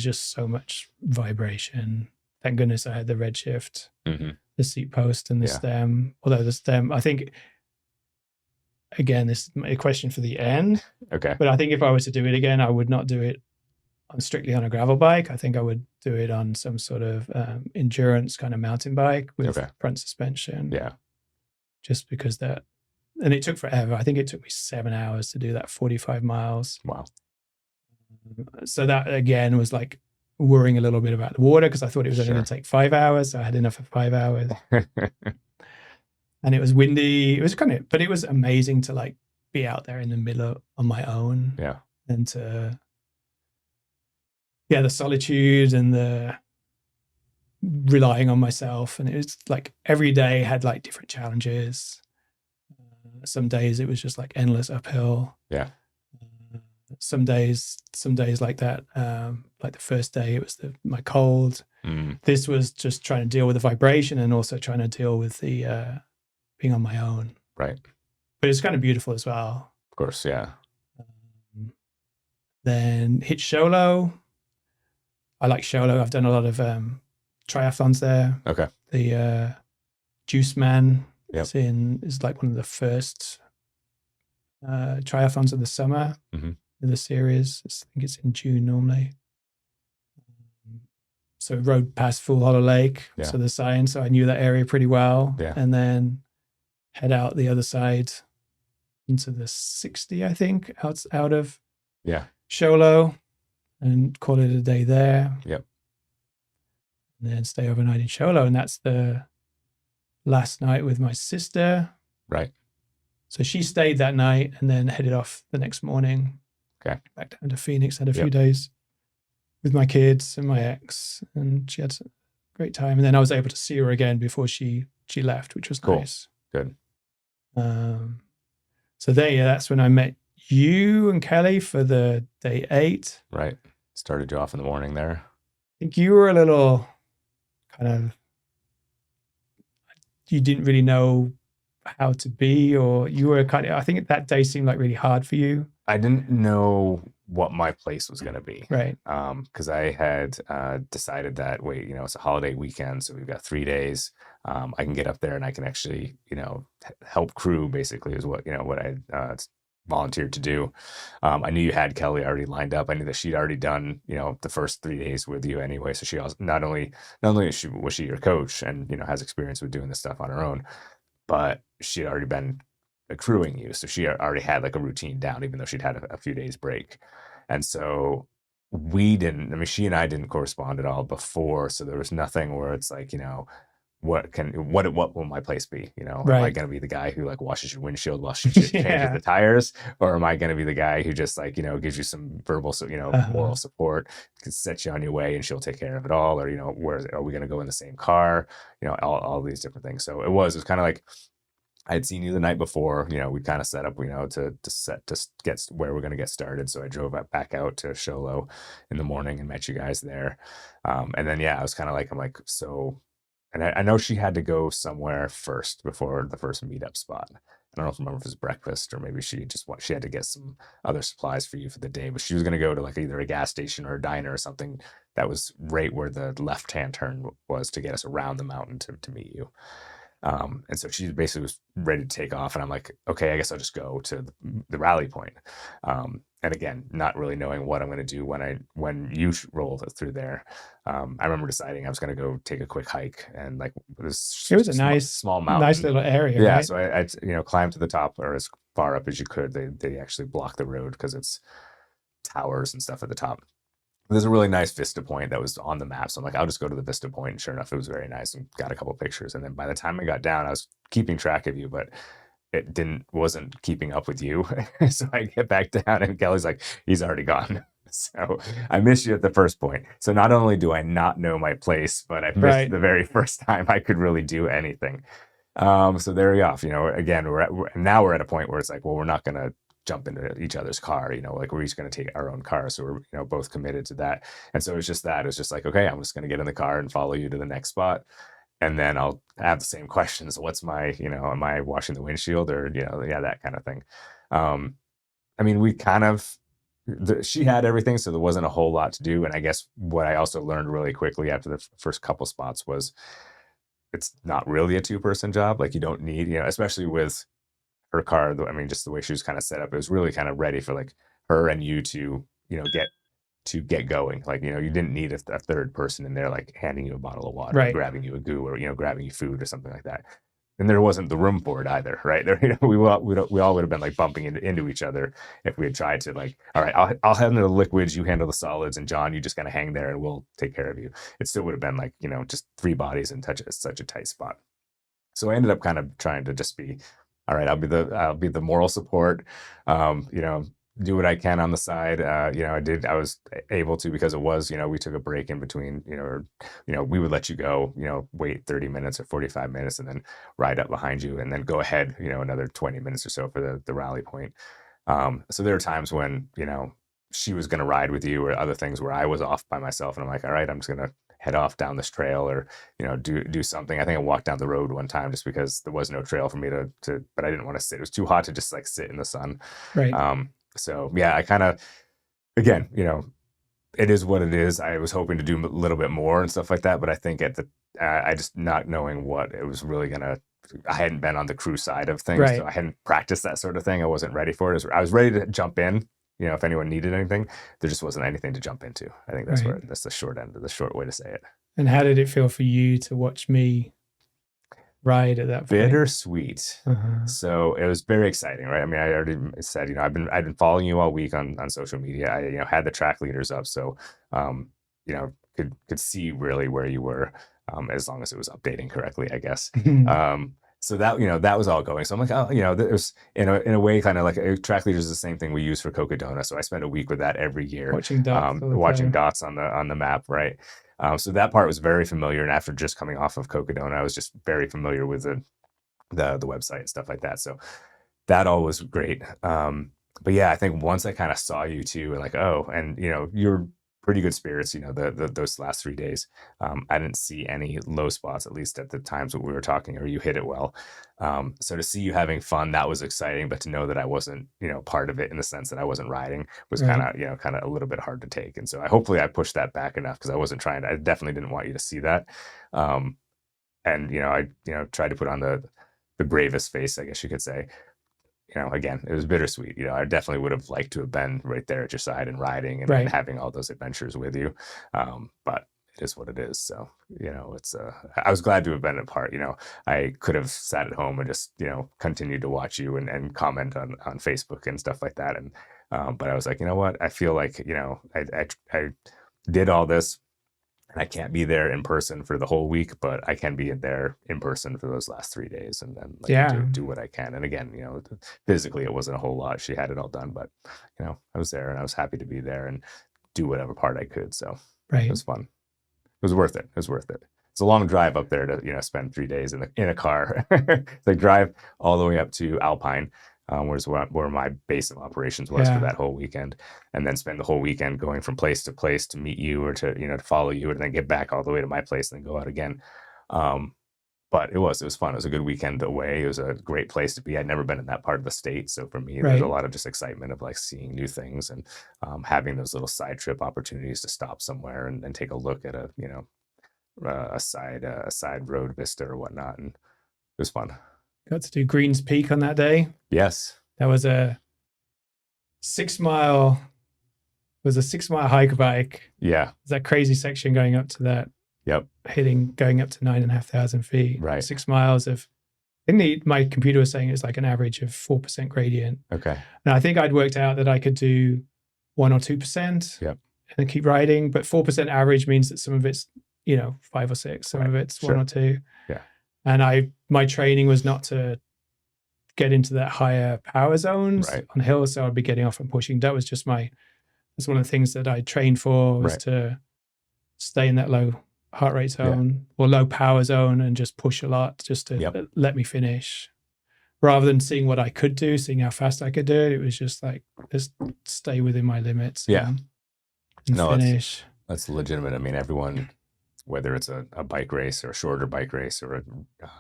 just so much vibration. Thank goodness I had the redshift, the seat post and the stem. Although the stem, I think, again, this is a question for the end. Okay. But I think if I was to do it again, I would not do it strictly on a gravel bike. I think I would do it on some sort of endurance kind of mountain bike with front suspension. Yeah. Just because and it took forever. I think it took me 7 hours to do that 45 miles. Wow. So that again was like worrying a little bit about the water because I thought it was only going to take 5 hours. So I had enough for 5 hours. And it was windy. It was but it was amazing to like be out there in the middle on my own. Yeah. And to the solitude and relying on myself. And it was like every day had like different challenges. Some days it was just like endless uphill. Yeah. Some days like that. Like the first day, it was my cold. This was just trying to deal with the vibration and also trying to deal with the being on my own. Right. But it's kind of beautiful as well. Of course, yeah. Then hit Sholo. I like Sholo. I've done a lot of triathlons there. Okay. The Juice Man Yep. is like one of the first triathlons of the summer in the series. I think it's in June normally. So rode past Fool Hollow Lake, so the sign. So I knew that area pretty well. Yeah. And then head out the other side into the 60, I think, out of Sholo, and call it a day there. Yep. And then stay overnight in Sholo. And that's the last night with my sister. Right. So she stayed that night and then headed off the next morning. Okay. Back down to Phoenix, had a few days with my kids and my ex, and she had a great time. And then I was able to see her again before she left, which was nice. Good. So that's when I met you and Kelly for the day 8. Right. Started you off in the morning there. I think you were a little kind of, you didn't really know how to be, or you were kind of, I think that day seemed like really hard for you. I didn't know what my place was going to be. Right. Because I had decided that, wait, it's a holiday weekend, so we've got 3 days. I can get up there and I can actually, help crew, basically, is what I volunteered to do. I knew you had Kelly already lined up. I knew that she'd already done, the first 3 days with you anyway. So she also, not only was she your coach and, has experience with doing this stuff on her own, but she had already been accruing you. So she already had like a routine down, even though she'd had a few days break. And so she and I didn't correspond at all before. So there was nothing where it's like, what will my place be? Am I going to be the guy who like washes your windshield while she changes the tires? Or am I going to be the guy who just like, gives you some verbal, moral support, can set you on your way and she'll take care of it all? Or, are we going to go in the same car? All these different things. So it was kind of like, I had seen you the night before, we kind of set up, to get where we're going to get started. So I drove back out to Sholo in the morning and met you guys there. And then, I was kind of like, so, and I know she had to go somewhere first before the first meetup spot. I don't know if it was breakfast or maybe she had to get some other supplies for you for the day, but she was going to go to like either a gas station or a diner or something that was right where the left-hand turn was to get us around the mountain to meet you. And so she basically was ready to take off, and I'm like, okay, I guess I'll just go to the rally point. And again, not really knowing what I'm going to do when you roll through there. I remember deciding I was going to go take a quick hike, and like it was a nice small mountain, nice little area. Yeah, right? so I climbed to the top, or as far up as you could. They actually block the road because it's towers and stuff at the top. There's a really nice vista point that was on the map. So I'm like, I'll just go to the vista point. And sure enough, it was very nice and got a couple of pictures. And then by the time I got down, I was keeping track of you, but it wasn't keeping up with you. So I get back down and Kelly's like, he's already gone. So I missed you at the first point. So not only do I not know my place, but I missed the very first time I could really do anything. So there we go. Again, now we're at a point where it's like, well, we're not going to jump into each other's car, like we're each going to take our own car. So we're, both committed to that. And so it's just like, okay, I'm just going to get in the car and follow you to the next spot. And then I'll have the same questions. What's my, am I washing the windshield or, that kind of thing. I mean, we kind of, she had everything. So there wasn't a whole lot to do. And I guess what I also learned really quickly after the first couple spots was it's not really a 2-person job. Like you don't need, especially with her car, I mean, just the way she was kind of set up, it was really kind of ready for like her and you to, get going. Like, you didn't need a third person in there, like handing you a bottle of water, or grabbing you a goo, or, grabbing you food or something like that. And there wasn't the room for it either, right? There, we all would have been like bumping into each other if we had tried to like, all right, I'll handle the liquids, you handle the solids, and John, you just kind of hang there and we'll take care of you. It still would have been like, just 3 bodies in such a tight spot. So I ended up kind of trying to just be, all right, I'll be the moral support, do what I can on the side. I was able to, because it was, we took a break in between, we would let you go, wait 30 minutes or 45 minutes and then ride up behind you and then go ahead, another 20 minutes or so for the rally point. So there are times when, she was going to ride with you, or other things where I was off by myself and I'm like, all right, I'm just going to head off down this trail, or, do something. I think I walked down the road one time just because there was no trail for me but I didn't want to sit. It was too hot to just like sit in the sun. Right. So yeah, I kind of, again, it is what it is. I was hoping to do a little bit more and stuff like that, but I think I just not knowing what it was really I hadn't been on the crew side of things, Right. so I hadn't practiced that sort of thing. I wasn't ready for it. I was ready to jump in, if anyone needed anything. There just wasn't anything to jump into. I think that's Right. that's the short way to say it. And how did it feel for you to watch me ride at that point? Bittersweet. So it was very exciting, right? I mean, I already said, I've been following you all week on social media. I, had the track leaders up, so could see really where you were, as long as it was updating correctly, I guess. So that, that was all going. So I'm like, oh, there's in a way, kind of like a track leaders is the same thing we use for Cocodona. So I spent a week with that every year, watching dots, watching dots on the map, right? So that part was very familiar. And after just coming off of Cocodona, I was just very familiar with the website and stuff like that. So that all was great. But yeah, I think once I kind of saw you too, and like, oh, and you're pretty good spirits, those last 3 days. I didn't see any low spots, at least at the times when we were talking, or you hit it well. So to see you having fun, that was exciting. But to know that I wasn't, part of it, in the sense that I wasn't riding, was kind of a little bit hard to take. And so hopefully I pushed that back enough, because I wasn't trying to, I definitely didn't want you to see that. And, I, tried to put on the bravest face, I guess you could say. Again, it was bittersweet. I definitely would have liked to have been right there at your side and riding and having all those adventures with you. But it is what it is. So, it's, I was glad to have been a part. I could have sat at home and just, continued to watch you and comment on Facebook and stuff like that. And, but I was like, you know what? I feel like, I did all this, and I can't be there in person for the whole week, but I can be there in person for those last 3 days, and then do what I can. And again, physically it wasn't a whole lot. She had it all done, but I was there and I was happy to be there and do whatever part I could. So it was fun. It was worth it. It was worth it. It's a long drive up there to, spend 3 days in a car. Like drive all the way up to Alpine, where my base of operations was for that whole weekend, and then spend the whole weekend going from place to place to meet you, or to to follow you, and then get back all the way to my place and then go out again. But it was fun. It was a good weekend away. It was a great place to be. I'd never been in that part of the state, so for me, there's a lot of just excitement of like seeing new things, and having those little side trip opportunities to stop somewhere and take a look at a side road vista or whatnot, and it was fun. Got to do Greens Peak on that day. Yes. That was a 6 mile. It was a 6 mile hike bike. Yeah. It's that crazy section going up to that. Yep. Going up to 9,500 feet. Right. 6 miles of, I think my computer was saying it's like an average of 4% gradient. Okay. And I think I'd worked out that I could do 1 or 2%. Yep. And keep riding. But 4% average means that some of it's, 5 or 6, some of it's 1 or 2. Yeah. And my training was not to get into that higher power zones on hills. So I'd be getting off and pushing. That was just that's one of the things that I trained for, was to stay in that low heart rate zone or low power zone and just push a lot, just to let me finish, rather than seeing what I could do, seeing how fast I could do it. It was just like, just stay within my limits. Yeah. And finish. That's legitimate. I mean, everyone, whether it's a bike race or a shorter bike race or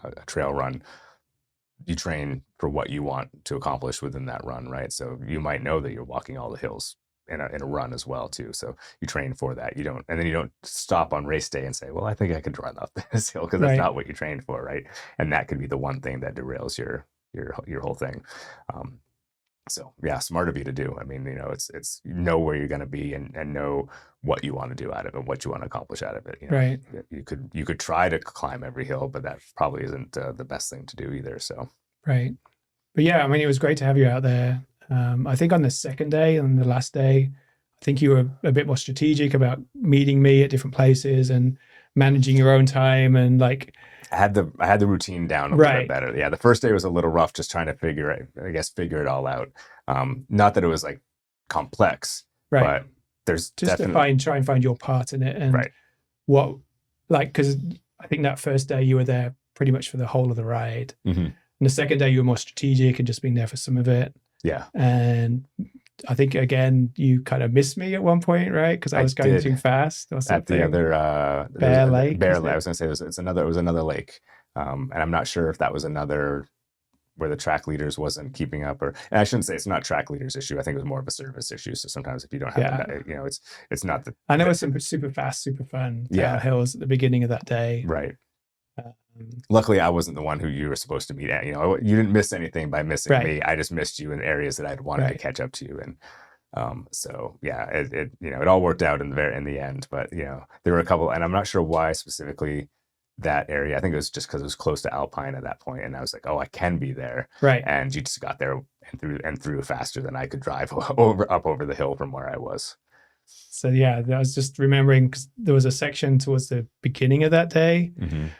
a trail run, you train for what you want to accomplish within that run, right? So you might know that you're walking all the hills in a run as well too. So you train for that. You don't stop on race day and say, well, I think I could run up this hill, because that's not what you trained for, right? And that could be the one thing that derails your whole thing. So yeah, smart of you to do. I mean, it's know where you're going to be and know what you want to do out of it, what you want to accomplish out of it. Right. You could try to climb every hill, but that probably isn't the best thing to do either. So. Right. But yeah, I mean, it was great to have you out there. I think on the second day and the last day, I think you were a bit more strategic about meeting me at different places and managing your own time, and like, I had the routine down a little bit better. Yeah, the first day was a little rough, just trying to figure it all out. Not that it was like complex, right. but there's just to try and find your part in it, and what, like, because I think that first day you were there pretty much for the whole of the ride, and the second day you were more strategic and just being there for some of it. And I think again you kind of missed me at one point, right? Because I was going too fast or something. At the other Bear Lake. I was going to say it was another lake, and I'm not sure if that was another where the track leaders wasn't keeping up, and I shouldn't say it's not track leaders issue. I think it was more of a service issue. So sometimes if you don't have it's not the. I know it was some super fast, super fun downhills at the beginning of that day. Right. Luckily, I wasn't the one who you were supposed to meet at. You didn't miss anything by missing me. I just missed you in areas that I'd wanted to catch up to you. And so yeah, it all worked out in the end. But there were a couple, and I'm not sure why specifically that area. I think it was just because it was close to Alpine at that point, and I was like, oh, I can be there. Right. And you just got there and through faster than I could drive up over the hill from where I was. So yeah, I was just remembering because there was a section towards the beginning of that day.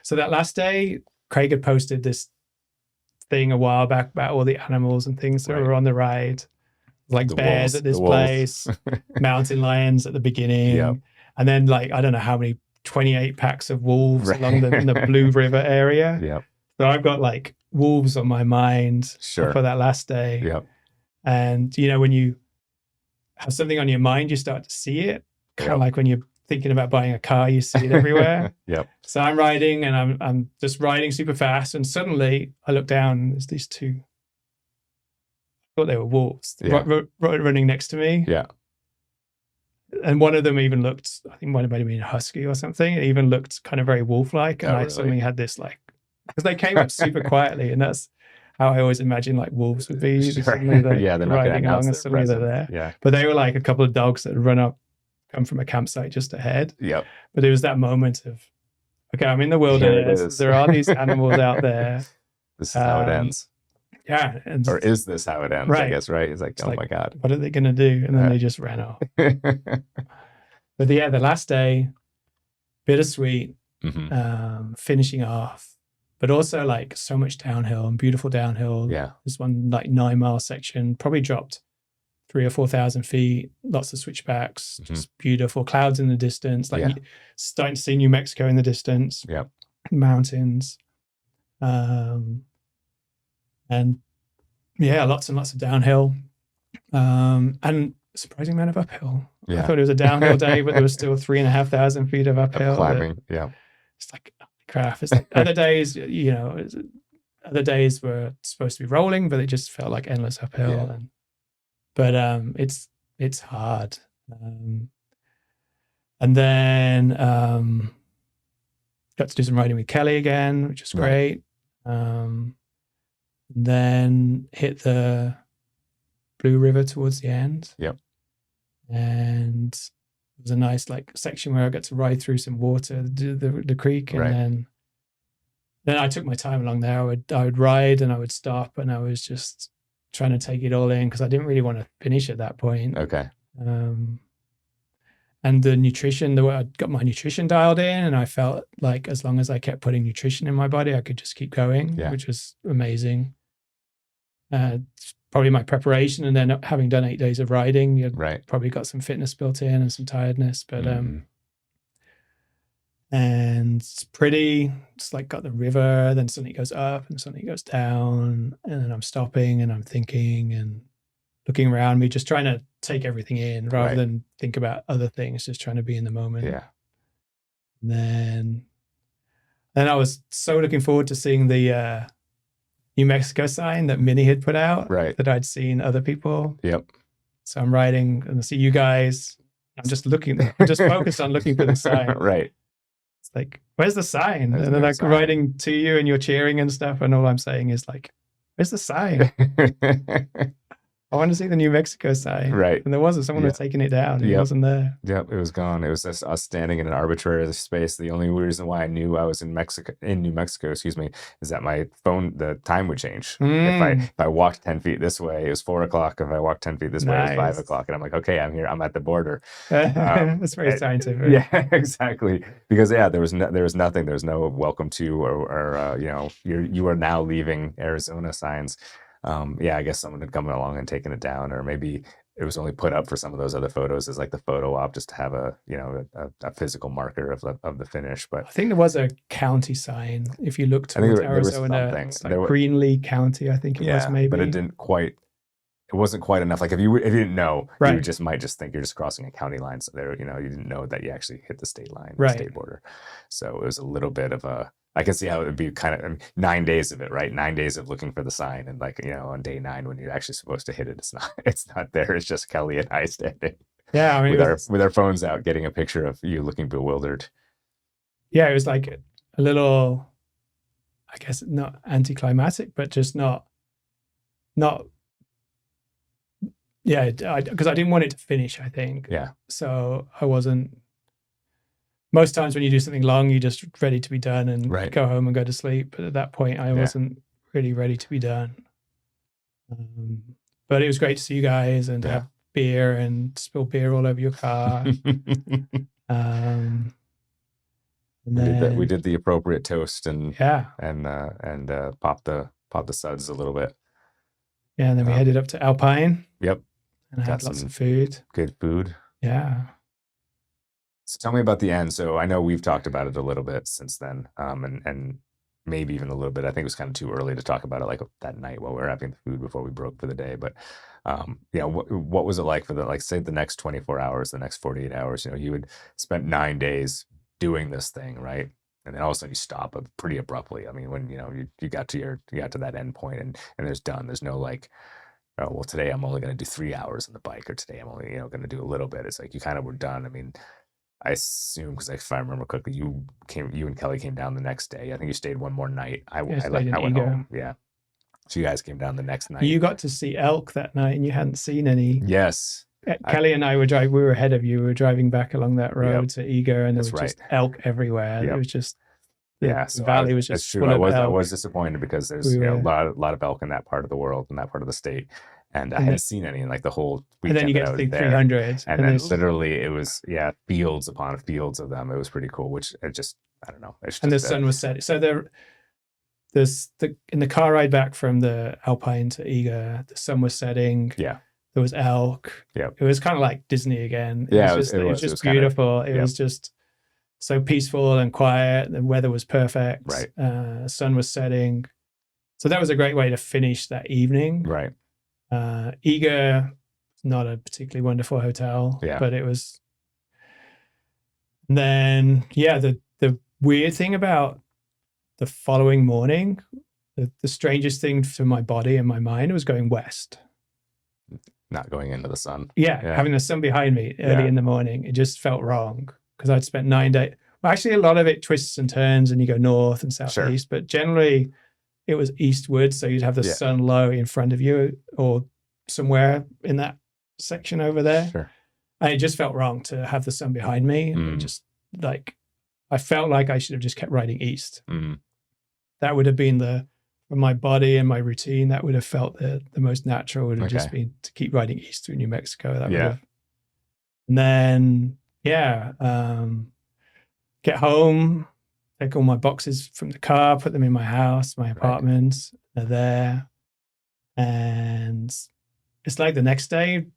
So that last day, Craig had posted this thing a while back about all the animals and things that were on the ride, like the bears at this place, mountain lions at the beginning, and then like I don't know how many 28 packs of wolves along the Blue River area. So I've got like wolves on my mind for that last day. And when you have something on your mind, you start to see it. Kind of like when you're thinking about buying a car, you see it everywhere. So I'm riding and I'm just riding super fast, and suddenly I look down and there's these two. I thought they were wolves running next to me. And one of them even looked, I think might have been a husky or something. It even looked kind of very wolf-like. And I suddenly had this because they came up super quietly, and that's how I always imagine like wolves would be. Suddenly they're riding along and suddenly they're there. But they were like a couple of dogs that had come from a campsite just ahead. But it was that moment of, okay, I'm in the wilderness. There are these animals out there. This is how it ends. Yeah. Or is this how it ends, I guess, right? It's like, oh my God. What are they going to do? And then they just ran off. But the last day, bittersweet, finishing off, but also like so much downhill and beautiful downhill. There's one like 9-mile section, probably dropped 3,000 or 4,000 feet, lots of switchbacks, just beautiful clouds in the distance, like starting to see New Mexico in the distance, mountains. And lots and lots of downhill, and a surprising amount of uphill. I thought it was a downhill day, but there was still 3,500 feet of uphill. Climbing, It's like, holy crap. It's like other days, other days were supposed to be rolling, but it just felt like endless uphill. But it's hard. And then got to do some riding with Kelly again, which is great. Then hit the Blue River towards the end. And it was a nice like section where I got to ride through some water, the creek, and then I took my time along there. I would ride and I would stop, and I was just trying to take it all in because I didn't really want to finish at that point. And the nutrition, I got my nutrition dialed in, and I felt like as long as I kept putting nutrition in my body, I could just keep going, which was amazing. Probably my preparation, and then having done 8 days of riding, you probably got some fitness built in and some tiredness. But and it's pretty. It's like got the river, then suddenly it goes up and suddenly it goes down, and then I'm stopping and I'm thinking and looking around me, just trying to take everything in rather than think about other things, just trying to be in the moment. And then I was so looking forward to seeing the New Mexico sign that Minnie had put out that I'd seen other people. So I'm riding and I see you guys. I'm just focused on looking for the sign. It's like, where's the sign? And then like riding to you and you're cheering and stuff. And all I'm saying is like, where's the sign? I want to see the New Mexico sign. And there wasn't. Someone had taken it down. It wasn't there. It was gone. It was just us standing in an arbitrary space. The only reason why I knew I was in New Mexico, is that my phone, the time would change. If I walked 10 feet this way, it was 4 o'clock. If I walked 10 feet this way, it was 5 o'clock. And I'm like, okay, I'm here. I'm at the border. That's very scientific. Yeah, exactly. Because there was nothing. There was no welcome to or you are now leaving Arizona signs. I guess someone had come along and taken it down, or maybe it was only put up for some of those other photos as like the photo op, just to have a physical marker of the finish. But I think there was a county sign if you look I think towards there was Arizona. something. It's like Greenlee County, I think it was, maybe. But it wasn't quite enough. Like if you didn't know, right, you might just think you're just crossing a county line. So there, you didn't know that you actually hit the state line, right, the state border. So it was a little bit of a. I can see how it would be kind of 9 days of it, right? 9 days of looking for the sign, and like on day 9 when you're actually supposed to hit it, it's not there. It's just Kelly and I standing, I mean, with our phones out, getting a picture of you looking bewildered. Yeah, it was like a little, I guess, not anticlimactic, but just not. Yeah, because I didn't want it to finish, I think. Yeah. So I wasn't. Most times when you do something long, you're just ready to be done and go home and go to sleep. But at that point, I wasn't really ready to be done. But it was great to see you guys and have beer and spill beer all over your car. And we did the appropriate toast and pop the suds a little bit. Yeah, and then we headed up to Alpine. Yep. And had lots of food. Good food. Yeah. So tell me about the end. So I know we've talked about it a little bit since then, and maybe even a little bit. I think it was kind of too early to talk about it like that night while we were having the food before we broke for the day. But what was it like for say the next 24 hours, the next 48 hours? You had spent 9 days doing this thing, right? And then all of a sudden you stop pretty abruptly. I mean, when you got to that end point and there's no like, oh well, today I'm only going to do 3 hours on the bike, or today I'm only going to do a little bit. It's like you kind of were done. I mean, I assume, because if I remember correctly, you and Kelly came down the next day. I think you stayed one more night. I went home. Yeah. So you guys came down the next night. You got to see elk that night, and you hadn't seen any. Yes. Kelly and I were driving. We were ahead of you. We were driving back along that road to Eager, and there was just elk everywhere. It was just the valley was just full of elk. I was disappointed because there's a lot of elk in that part of the world, in that part of the state. And I hadn't seen any in like the whole weekend. And then you get to think 300. And then literally it was, fields upon fields of them. It was pretty cool, which I don't know. And the sun was setting. So in the car ride back from the Alpine to Eager, the sun was setting. Yeah. There was elk. Yeah. It was kind of like Disney again. It was just beautiful. It was just so peaceful and quiet. The weather was perfect. Right. Sun was setting. So that was a great way to finish that evening. Right. Eager, not a particularly wonderful hotel, but it was. And then, the weird thing about the following morning, the strangest thing for my body and my mind was going west. Not going into the sun. Having the sun behind me early in the morning, it just felt wrong because I'd spent 9 days. Well, actually, a lot of it twists and turns, and you go north and southeast, but generally it was eastward, so you'd have the sun low in front of you or somewhere in that section over there. Sure. And it just felt wrong to have the sun behind me. It just I felt like I should have just kept riding east. That would have been for my body and my routine, that would have felt the most natural, would have just been to keep riding east through New Mexico. That would have. And then, get home, take all my boxes from the car, put them in my house, my apartment. They're there. And it's like the next day,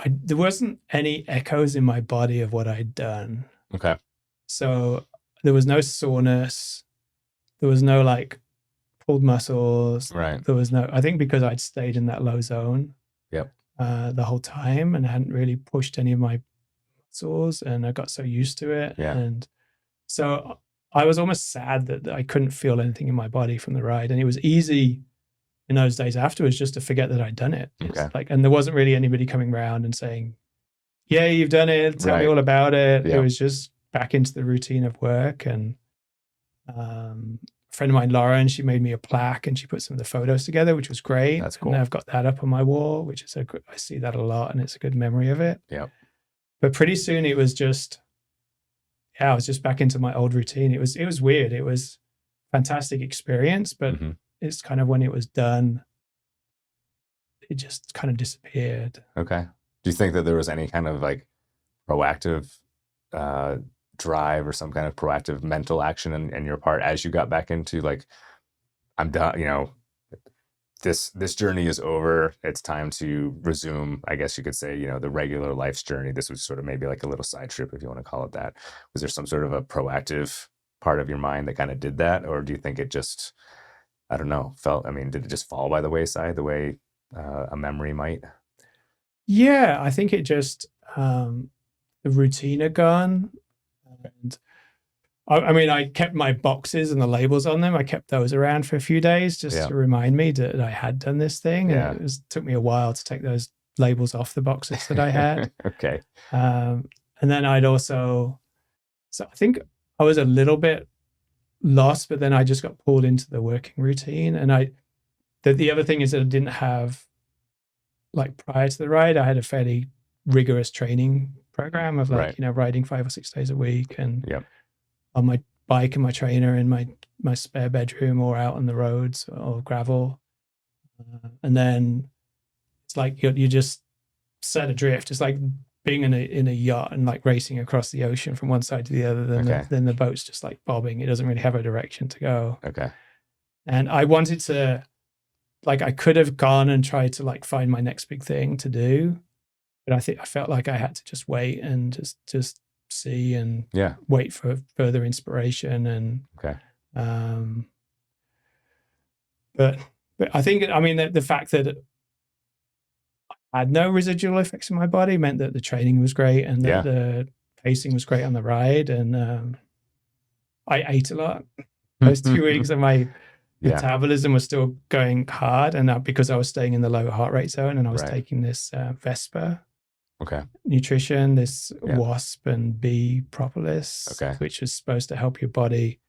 there wasn't any echoes in my body of what I'd done. Okay. So there was no soreness. There was no like pulled muscles. Right. There was no, I think because I'd stayed in that low zone. Yep. The whole time and hadn't really pushed any of my muscles, and I got so used to it. Yeah. And so I was almost sad that I couldn't feel anything in my body from the ride. And it was easy in those days afterwards just to forget that I'd done it. Okay. And there wasn't really anybody coming around and saying, yeah, you've done it. Tell me all about it. It was just back into the routine of work. And a friend of mine, Lauren, she made me a plaque and she put some of the photos together, which was great. That's cool. And I've got that up on my wall, which is I see that a lot, and it's a good memory of it. Yeah. But pretty soon it was just, I was just back into my old routine. It was weird. It was a fantastic experience, but it's kind of when it was done, it just kind of disappeared. Okay. Do you think that there was any kind of like proactive drive or some kind of proactive mental action in your part as you got back into like, I'm done, this journey is over. It's time to resume, I guess you could say, the regular life's journey. This was sort of maybe like a little side trip, if you want to call it that. Was there some sort of a proactive part of your mind that kind of did that? Or do you think it just, I don't know, did it just fall by the wayside the way a memory might? Yeah, I think it just, the routine had gone. And I kept my boxes and the labels on them. I kept those around for a few days just to remind me that I had done this thing. Yeah. And took me a while to take those labels off the boxes that I had. Okay. And then so I think I was a little bit lost, but then I just got pulled into the working routine. And the other thing is that I didn't have, like, prior to the ride, I had a fairly rigorous training program of riding 5 or 6 days a week, and on my bike and my trainer in my spare bedroom or out on the roads or gravel. And then it's like you just set adrift. It's like being in a yacht and like racing across the ocean from one side to the other. Then the boat's just like bobbing. It doesn't really have a direction to go. Okay. And I wanted to, like, I could have gone and tried to like find my next big thing to do, but I felt like I had to just wait and just see and wait for further inspiration. And but I think, the fact that I had no residual effects in my body meant that the training was great and that the pacing was great on the ride. And I ate a lot those 2 weeks, and my metabolism was still going hard. And because I was staying in the low heart rate zone, and I was taking this Vespa nutrition, this wasp and bee propolis, which was supposed to help your body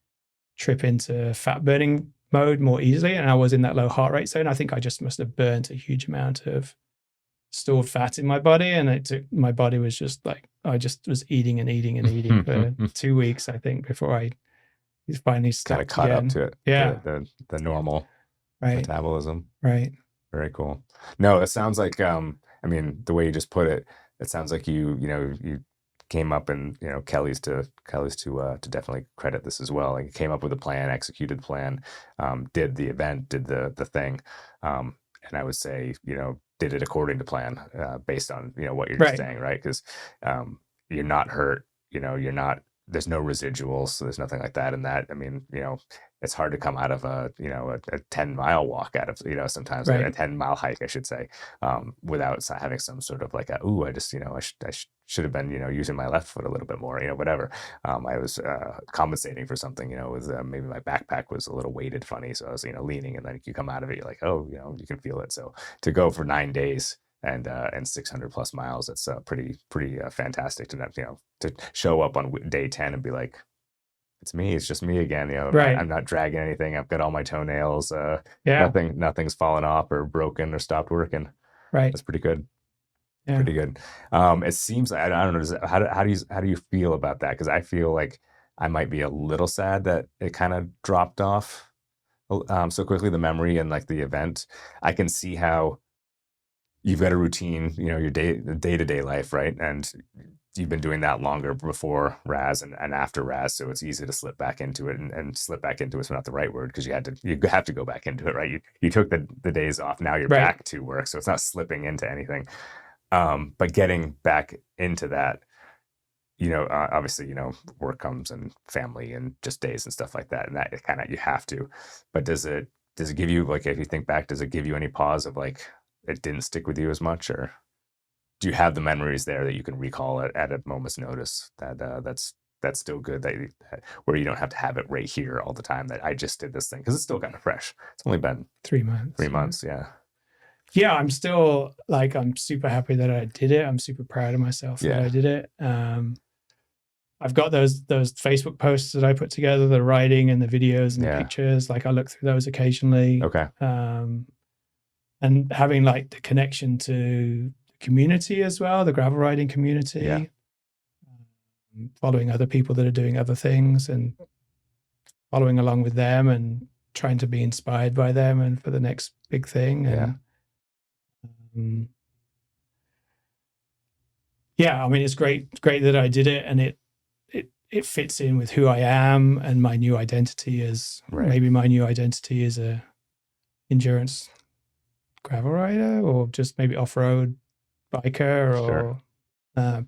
trip into fat burning mode more easily. And I was in that low heart rate zone. I think I just must have burnt a huge amount of stored fat in my body, and my body was just like, I just was eating and eating and eating for 2 weeks, I think, before I finally kind of caught up to it. The normal metabolism. Right. Very cool. No, it sounds like the way you just put it, it sounds like you came up, and Kelly's to definitely credit this as well. Like, you came up with a plan, executed the plan, did the event, did the thing, and I would say did it according to plan, based on what you're just saying, right? Because you're not hurt, there's no residuals, so there's nothing like that. And that, it's hard to come out of a 10-mile walk out of, sometimes a 10-mile hike, I should say, without having some sort of like I should have been, using my left foot a little bit more, whatever. I was compensating for something, with maybe my backpack was a little weighted funny. So I was, leaning, and then you come out of it, you're like, oh, you can feel it. So to go for 9 days and 600 plus miles, that's pretty fantastic to show up on day 10 and be like, it's me. It's just me again. I'm not dragging anything. I've got all my toenails. Nothing's fallen off or broken or stopped working. Right. That's pretty good. Yeah. Pretty good. It seems, I don't know. How do you feel about that? Because I feel like I might be a little sad that it kind of dropped off so quickly, the memory and like the event. I can see how you've got a routine, your day-to-day life, right? And you've been doing that longer before RAS and after RAS, so it's easy to slip back into it, and slip back into it's not the right word, because you have to go back into it, right? You took the days off, now you're back to work, so it's not slipping into anything. But getting back into that, obviously, work comes and family and just days and stuff like that, and that kind of you have to. But does it give you, like, if you think back, does it give you any pause of like it didn't stick with you as much, or do you have the memories there that you can recall at a moment's notice that's still good, where you don't have to have it right here all the time, that I just did this thing, because it's still kind of fresh. It's only been 3 months. 3 months, yeah. Yeah, I'm still like, I'm super happy that I did it. I'm super proud of myself that I did it. I've got those Facebook posts that I put together, the writing and the videos and the pictures. Like, I look through those occasionally. Okay. And having like the connection to the community as well, the gravel riding community, following other people that are doing other things and following along with them and trying to be inspired by them and for the next big thing. And it's great that I did it, and it fits in with who I am and my new identity as maybe my new identity is a endurance gravel rider or just maybe off-road biker, or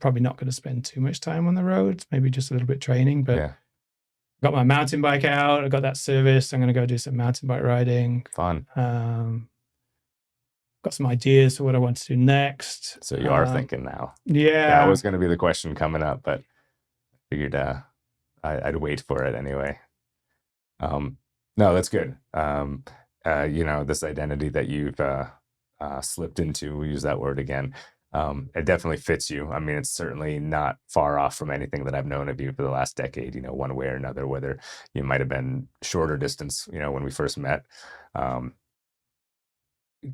probably not going to spend too much time on the roads, maybe just a little bit training. But got my mountain bike out. I got that serviced. I'm going to go do some mountain bike riding. Fun. Got some ideas for what I want to do next. So you are thinking now. Yeah. That was going to be the question coming up, but figured I'd wait for it anyway. No, that's good. This identity that you've slipped into, we'll use that word again. It definitely fits you. I mean, it's certainly not far off from anything that I've known of you for the last decade, one way or another, whether you might have been shorter distance, when we first met,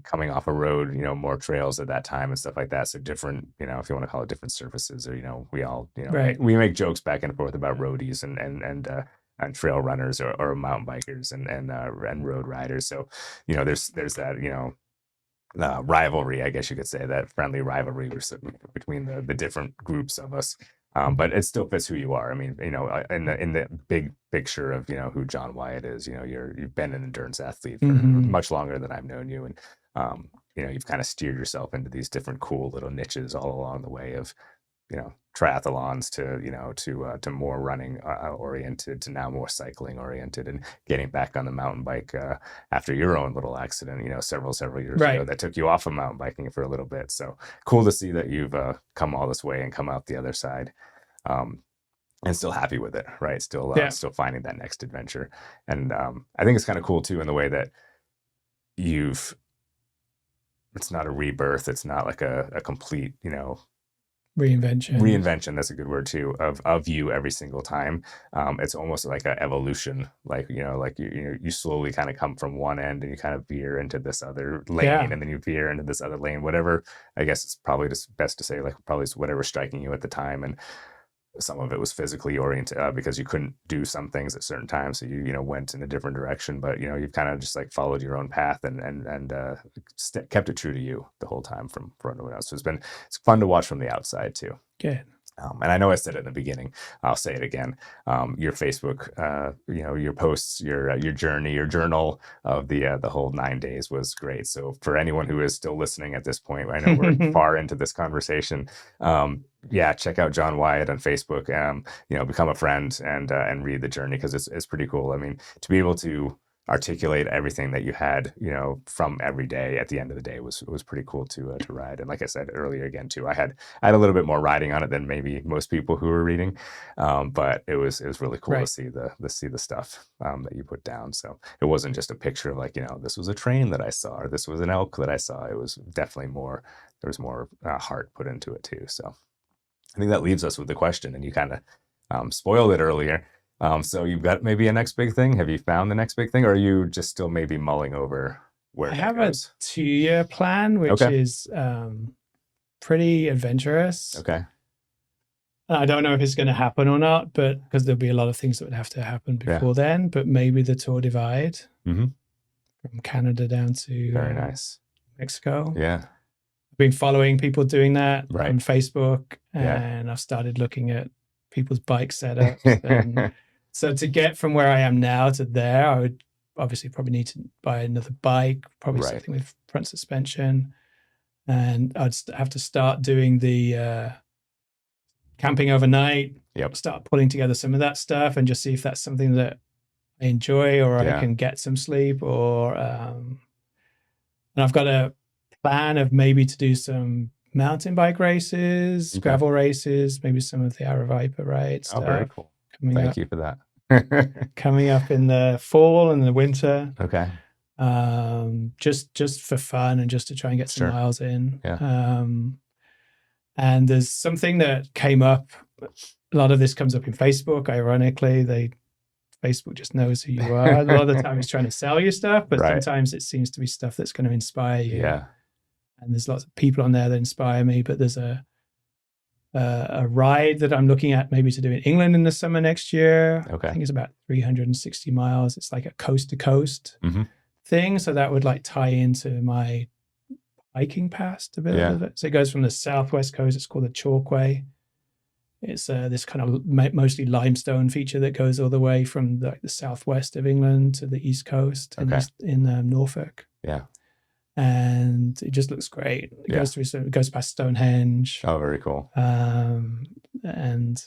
coming off a road, more trails at that time and stuff like that. So different, if you want to call it different surfaces, or, we all, right. we make jokes back and forth about roadies and trail runners or mountain bikers and road riders. So, there's that, rivalry, I guess you could say, that friendly rivalry between the different groups of us. But it still fits who you are. I mean, in the big picture of, who John Wyatt is, you've been an endurance athlete for much longer than I've known you. And, you've kind of steered yourself into these different cool little niches all along the way of, triathlons to more running oriented, to now more cycling oriented, and getting back on the mountain bike after your own little accident, several years ago that took you off of mountain biking for a little bit. So cool to see that you've come all this way and come out the other side, and still happy with it, right? Still finding that next adventure. And I think it's kind of cool too in the way that it's not a rebirth. It's not like a complete, reinvention, that's a good word too, of you every single time. It's almost like an evolution, like you slowly kind of come from one end and you kind of veer into this other lane, and then you veer into this other lane, whatever. I guess it's probably just best to say, like, probably whatever's striking you at the time. And some of it was physically oriented because you couldn't do some things at certain times, so you went in a different direction. But you've kind of just like followed your own path and kept it true to you the whole time from everyone else. So it's fun to watch from the outside too. Good. And I know I said it in the beginning, I'll say it again. Your Facebook, your posts, your journey, your journal of the whole 9 days was great. So for anyone who is still listening at this point, I know we're far into this conversation. Check out John Wyatt on Facebook. Become a friend and read the journey, because it's pretty cool. I mean, to be able to articulate everything that you had, from every day at the end of the day was pretty cool to ride. And like I said earlier again too, I had a little bit more riding on it than maybe most people who were reading, but it was really cool to see the stuff that you put down. So it wasn't just a picture of like, this was a train that I saw, or this was an elk that I saw. It was definitely more. There was more heart put into it too. So I think that leaves us with the question, and you kind of spoiled it earlier. So you've got maybe a next big thing. Have you found the next big thing, or are you just still maybe mulling over where I have goes? A 2-year plan, which is pretty adventurous. Okay. I don't know if it's going to happen or not, but because there'll be a lot of things that would have to happen before then. But maybe the Tour Divide from Canada down to very nice Mexico. Yeah. I've been following people doing that on Facebook, and I've started looking at people's bike setups. And so to get from where I am now to there, I would obviously probably need to buy another bike, probably something with front suspension. And I'd have to start doing the camping overnight, start pulling together some of that stuff and just see if that's something that I enjoy, or I can get some sleep, or and I've got a plan of maybe to do some mountain bike races, gravel races, maybe some of the Aravaipa Rides stuff. Oh, very cool. Thank you for that. Coming up in the fall and the winter. Okay. Just for fun and just to try and get some miles in. Yeah. And there's something that came up. A lot of this comes up in Facebook. Ironically, Facebook just knows who you are. A lot of the time it's trying to sell you stuff, but sometimes it seems to be stuff that's going to inspire you. Yeah. And there's lots of people on there that inspire me, but there's a ride that I'm looking at maybe to do in England in the summer next year. Okay. I think it's about 360 miles. It's like a coast to coast thing. So that would like tie into my hiking past a bit of it. So it goes from the southwest coast. It's called the Chalkway. It's this kind of mostly limestone feature that goes all the way from the southwest of England to the east coast in Norfolk. Yeah. and it just looks great. It goes past Stonehenge. Oh, very cool. And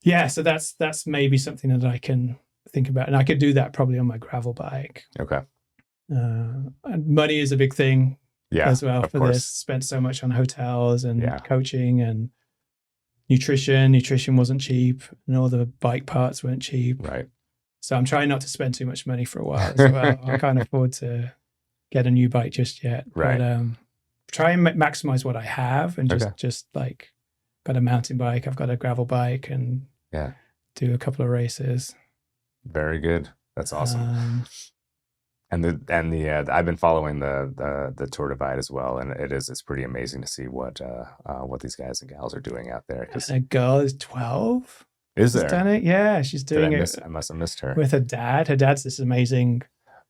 yeah, so that's maybe something that I can think about, and I could do that probably on my gravel bike. Okay. And money is a big thing as well for course. this. Spent so much on hotels and Yeah. coaching and nutrition. Nutrition wasn't cheap, and all the bike parts weren't cheap. Right. So I'm trying not to spend too much money for a while as well. I can't afford to get a new bike just yet. Right. But try and maximize what I have, and just like, got a mountain bike, I've got a gravel bike, and do a couple of races. Very good. That's awesome. And I've been following the Tour Divide as well, and it's pretty amazing to see what these guys and gals are doing out there. And a girl is 12. Is there? She's done it. Yeah, she's doing it. I must have missed her. With her dad. Her dad's this amazing.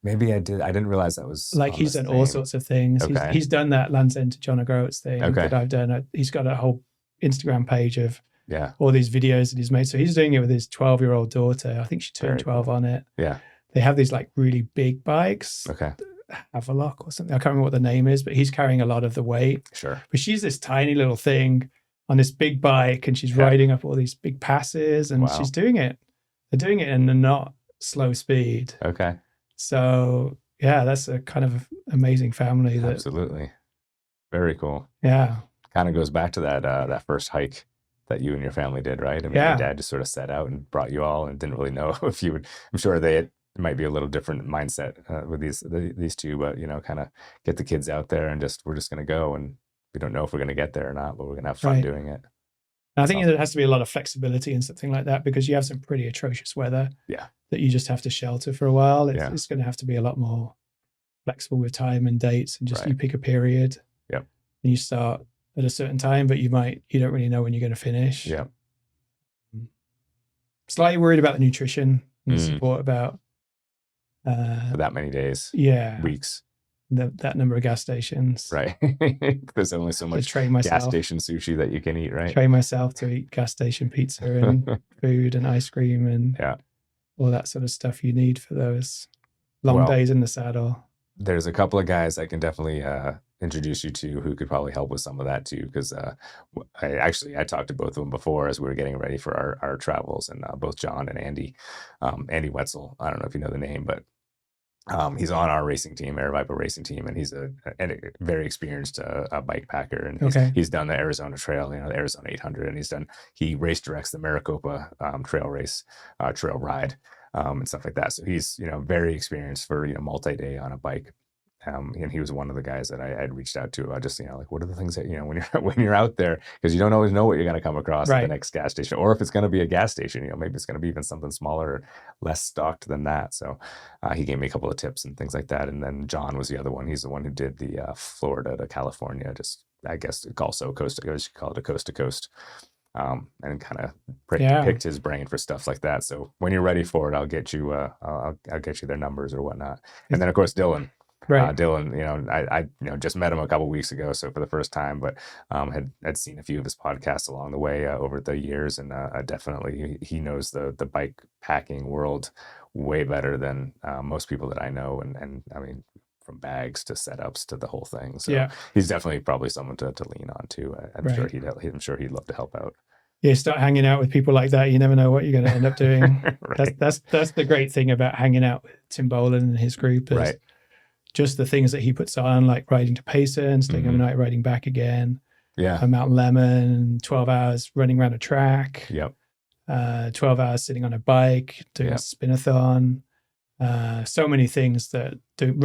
Maybe I did. I didn't realize that was like, he's done all sorts of things. Okay. He's done that Land's End to John O'Groats thing that I've done. He's got a whole Instagram page of all these videos that he's made. So he's doing it with his 12-year-old daughter. I think she turned 12 on it. Yeah. They have these like really big bikes. Okay. Havelock or something. I can't remember what the name is, but he's carrying a lot of the weight. Sure. But she's this tiny little thing on this big bike, and she's riding up all these big passes, and she's doing it. They're doing it in a not slow speed. Okay. So yeah, that's a kind of amazing family. Absolutely. Very cool. Yeah. Kind of goes back to that first hike that you and your family did, right? I mean, your dad just sort of set out and brought you all, and didn't really know if you would. I'm sure it might be a little different mindset with these two, but kind of get the kids out there and we're just going to go, and we don't know if we're going to get there or not, but we're going to have fun doing it. And I think there has to be a lot of flexibility in something like that, because you have some pretty atrocious weather that you just have to shelter for a while. It's going to have to be a lot more flexible with time and dates, and just you pick a period and you start at a certain time, but you don't really know when you're going to finish. Yeah. Slightly worried about the nutrition and the support about for that many days. Yeah. Weeks. That number of gas stations. Right. There's only so much gas station sushi that you can eat, right? Train myself to eat gas station pizza and food and ice cream and all that sort of stuff you need for those long days in the saddle. There's a couple of guys I can definitely introduce you to who could probably help with some of that too, because I talked to both of them before as we were getting ready for our travels, and both John and Andy Wetzel. I don't know if you know the name, but he's on our racing team, Aravaipa racing team, and he's a very experienced bike packer, and he's done the Arizona Trail, the Arizona 800, and he race directs the Maricopa trail ride and stuff like that. So he's very experienced for multi-day on a bike. And he was one of the guys that I had reached out to. Just like, what are the things that when you're out there, because you don't always know what you're going to come across at the next gas station, or if it's going to be a gas station. Maybe it's going to be even something smaller, or less stocked than that. So he gave me a couple of tips and things like that. And then John was the other one. He's the one who did the Florida to California. Just I guess also coast. I guess you call it a coast to coast. And kind of picked his brain for stuff like that. So when you're ready for it, I'll get you. I'll get you their numbers or whatnot. And then of course Dylan. Right. Dylan, I just met him a couple of weeks ago, so for the first time, but had seen a few of his podcasts along the way over the years, and definitely he knows the bike packing world way better than most people that I know, and I mean, from bags to setups to the whole thing. So he's definitely probably someone to lean on too. I'm sure he'd love to help out. Yeah, start hanging out with people like that. You never know what you're going to end up doing. That's the great thing about hanging out with Tim Boland and his group is just the things that he puts on, like riding to Payson, staying overnight, riding back again. Yeah. A Mountain Lemon, 12 hours running around a track. Yep. 12 hours sitting on a bike, doing a spinathon. So many things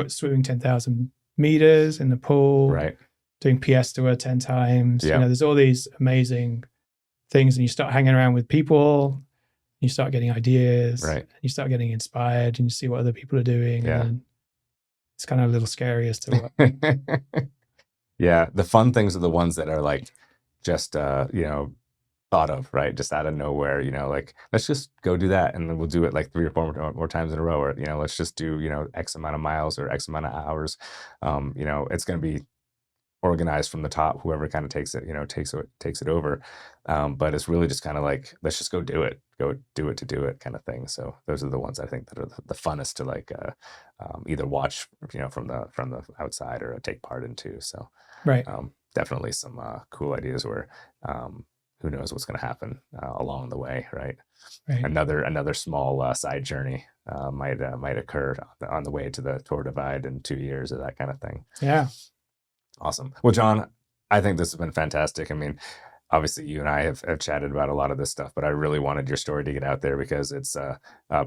swimming 10,000 meters in the pool. Right. Doing PS Tour 10 times. Yep. There's all these amazing things, and you start hanging around with people, you start getting ideas. Right. You start getting inspired, and you see what other people are doing. Yeah. And it's kind of a little scary as to what. Yeah, the fun things are the ones that are like just thought of, right? Just out of nowhere, like let's just go do that, and then we'll do it like 3 or 4 more times in a row, or let's just do X amount of miles or X amount of hours. It's going to be organized from the top, whoever kind of takes it, takes it over. But it's really just kind of like, let's just go do it to do it kind of thing. So those are the ones I think that are the funnest to like either watch, from the outside or take part into. So Right. Definitely some cool ideas where who knows what's going to happen along the way, right? Right. Another small side journey might occur on the way to the Tour Divide in 2 years or that kind of thing. Yeah. Awesome. Well, John, I think this has been fantastic. I mean, obviously you and I have chatted about a lot of this stuff, but I really wanted your story to get out there because it's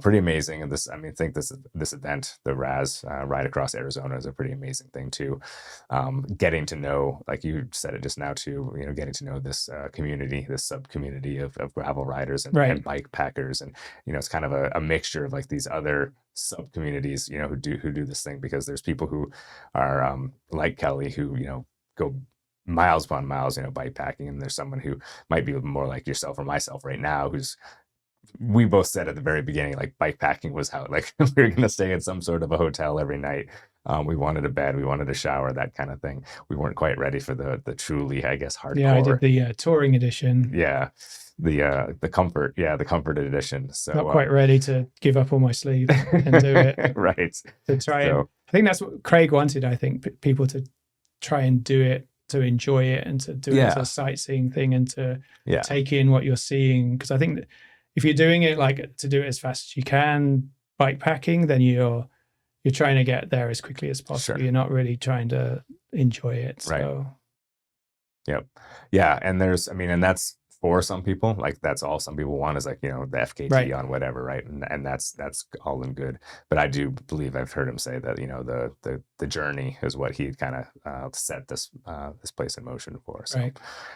pretty amazing. And I think this event, the RAS Ride Across Arizona, is a pretty amazing thing too. Getting to know, like you said it just now too, getting to know this community, this sub community of gravel riders and bike packers. And, it's kind of a mixture of like these other sub communities, who do this thing, because there's people who are like Kelly who, go miles upon miles, bike packing, and there's someone who might be more like yourself or myself right now, we both said at the very beginning, like bike packing was how, like, we were going to stay at some sort of a hotel every night. We wanted a bed, we wanted a shower, that kind of thing. We weren't quite ready for the truly, I guess, hardcore. Yeah, I did the touring edition. Yeah, the comfort, the comfort edition. So not quite ready to give up all my sleep and do it. Right. To try I think that's what Craig wanted. I think people to try and do it, to enjoy it, and to do it as a sightseeing thing, and to take in what you're seeing. Because I think that if you're doing it like to do it as fast as you can, bike packing, then you're trying to get there as quickly as possible. Sure. You're not really trying to enjoy it. So. Right. Yep. Yeah. And and that's for some people, like that's all some people want is like, the FKT on whatever. Right. And that's all in good. But I do believe I've heard him say that, the journey is what he kind of set this place in motion for. So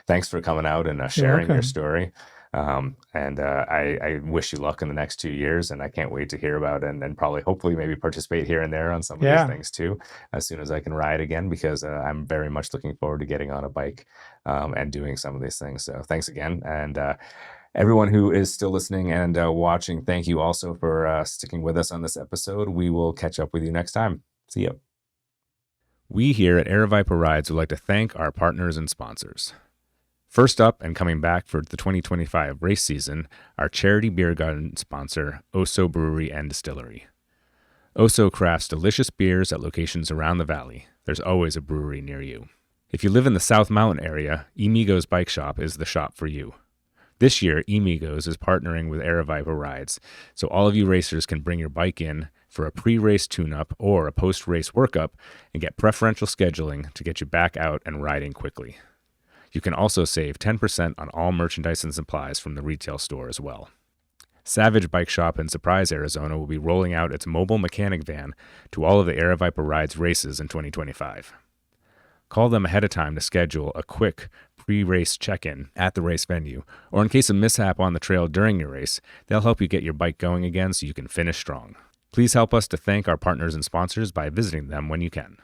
thanks for coming out and sharing your story. And I wish you luck in the next 2 years, and I can't wait to hear about it and probably hopefully maybe participate here and there on some of these things too, as soon as I can ride again, because I'm very much looking forward to getting on a bike and doing some of these things. So thanks again. And everyone who is still listening and watching, thank you also for sticking with us on this episode. We will catch up with you next time. See you. We here at Aravaipa Rides would like to thank our partners and sponsors. First up, and coming back for the 2025 race season, our charity beer garden sponsor, Oso Brewery and Distillery. Oso crafts delicious beers at locations around the valley. There's always a brewery near you. If you live in the South Mountain area, Emigos Bike Shop is the shop for you. This year, Emigos is partnering with Aravaipa Rides, so all of you racers can bring your bike in for a pre-race tune-up or a post-race workup and get preferential scheduling to get you back out and riding quickly. You can also save 10% on all merchandise and supplies from the retail store as well. Savage Bike Shop in Surprise, Arizona will be rolling out its mobile mechanic van to all of the Aravaipa Rides races in 2025. Call them ahead of time to schedule a quick pre-race check-in at the race venue, or in case of mishap on the trail during your race, they'll help you get your bike going again so you can finish strong. Please help us to thank our partners and sponsors by visiting them when you can.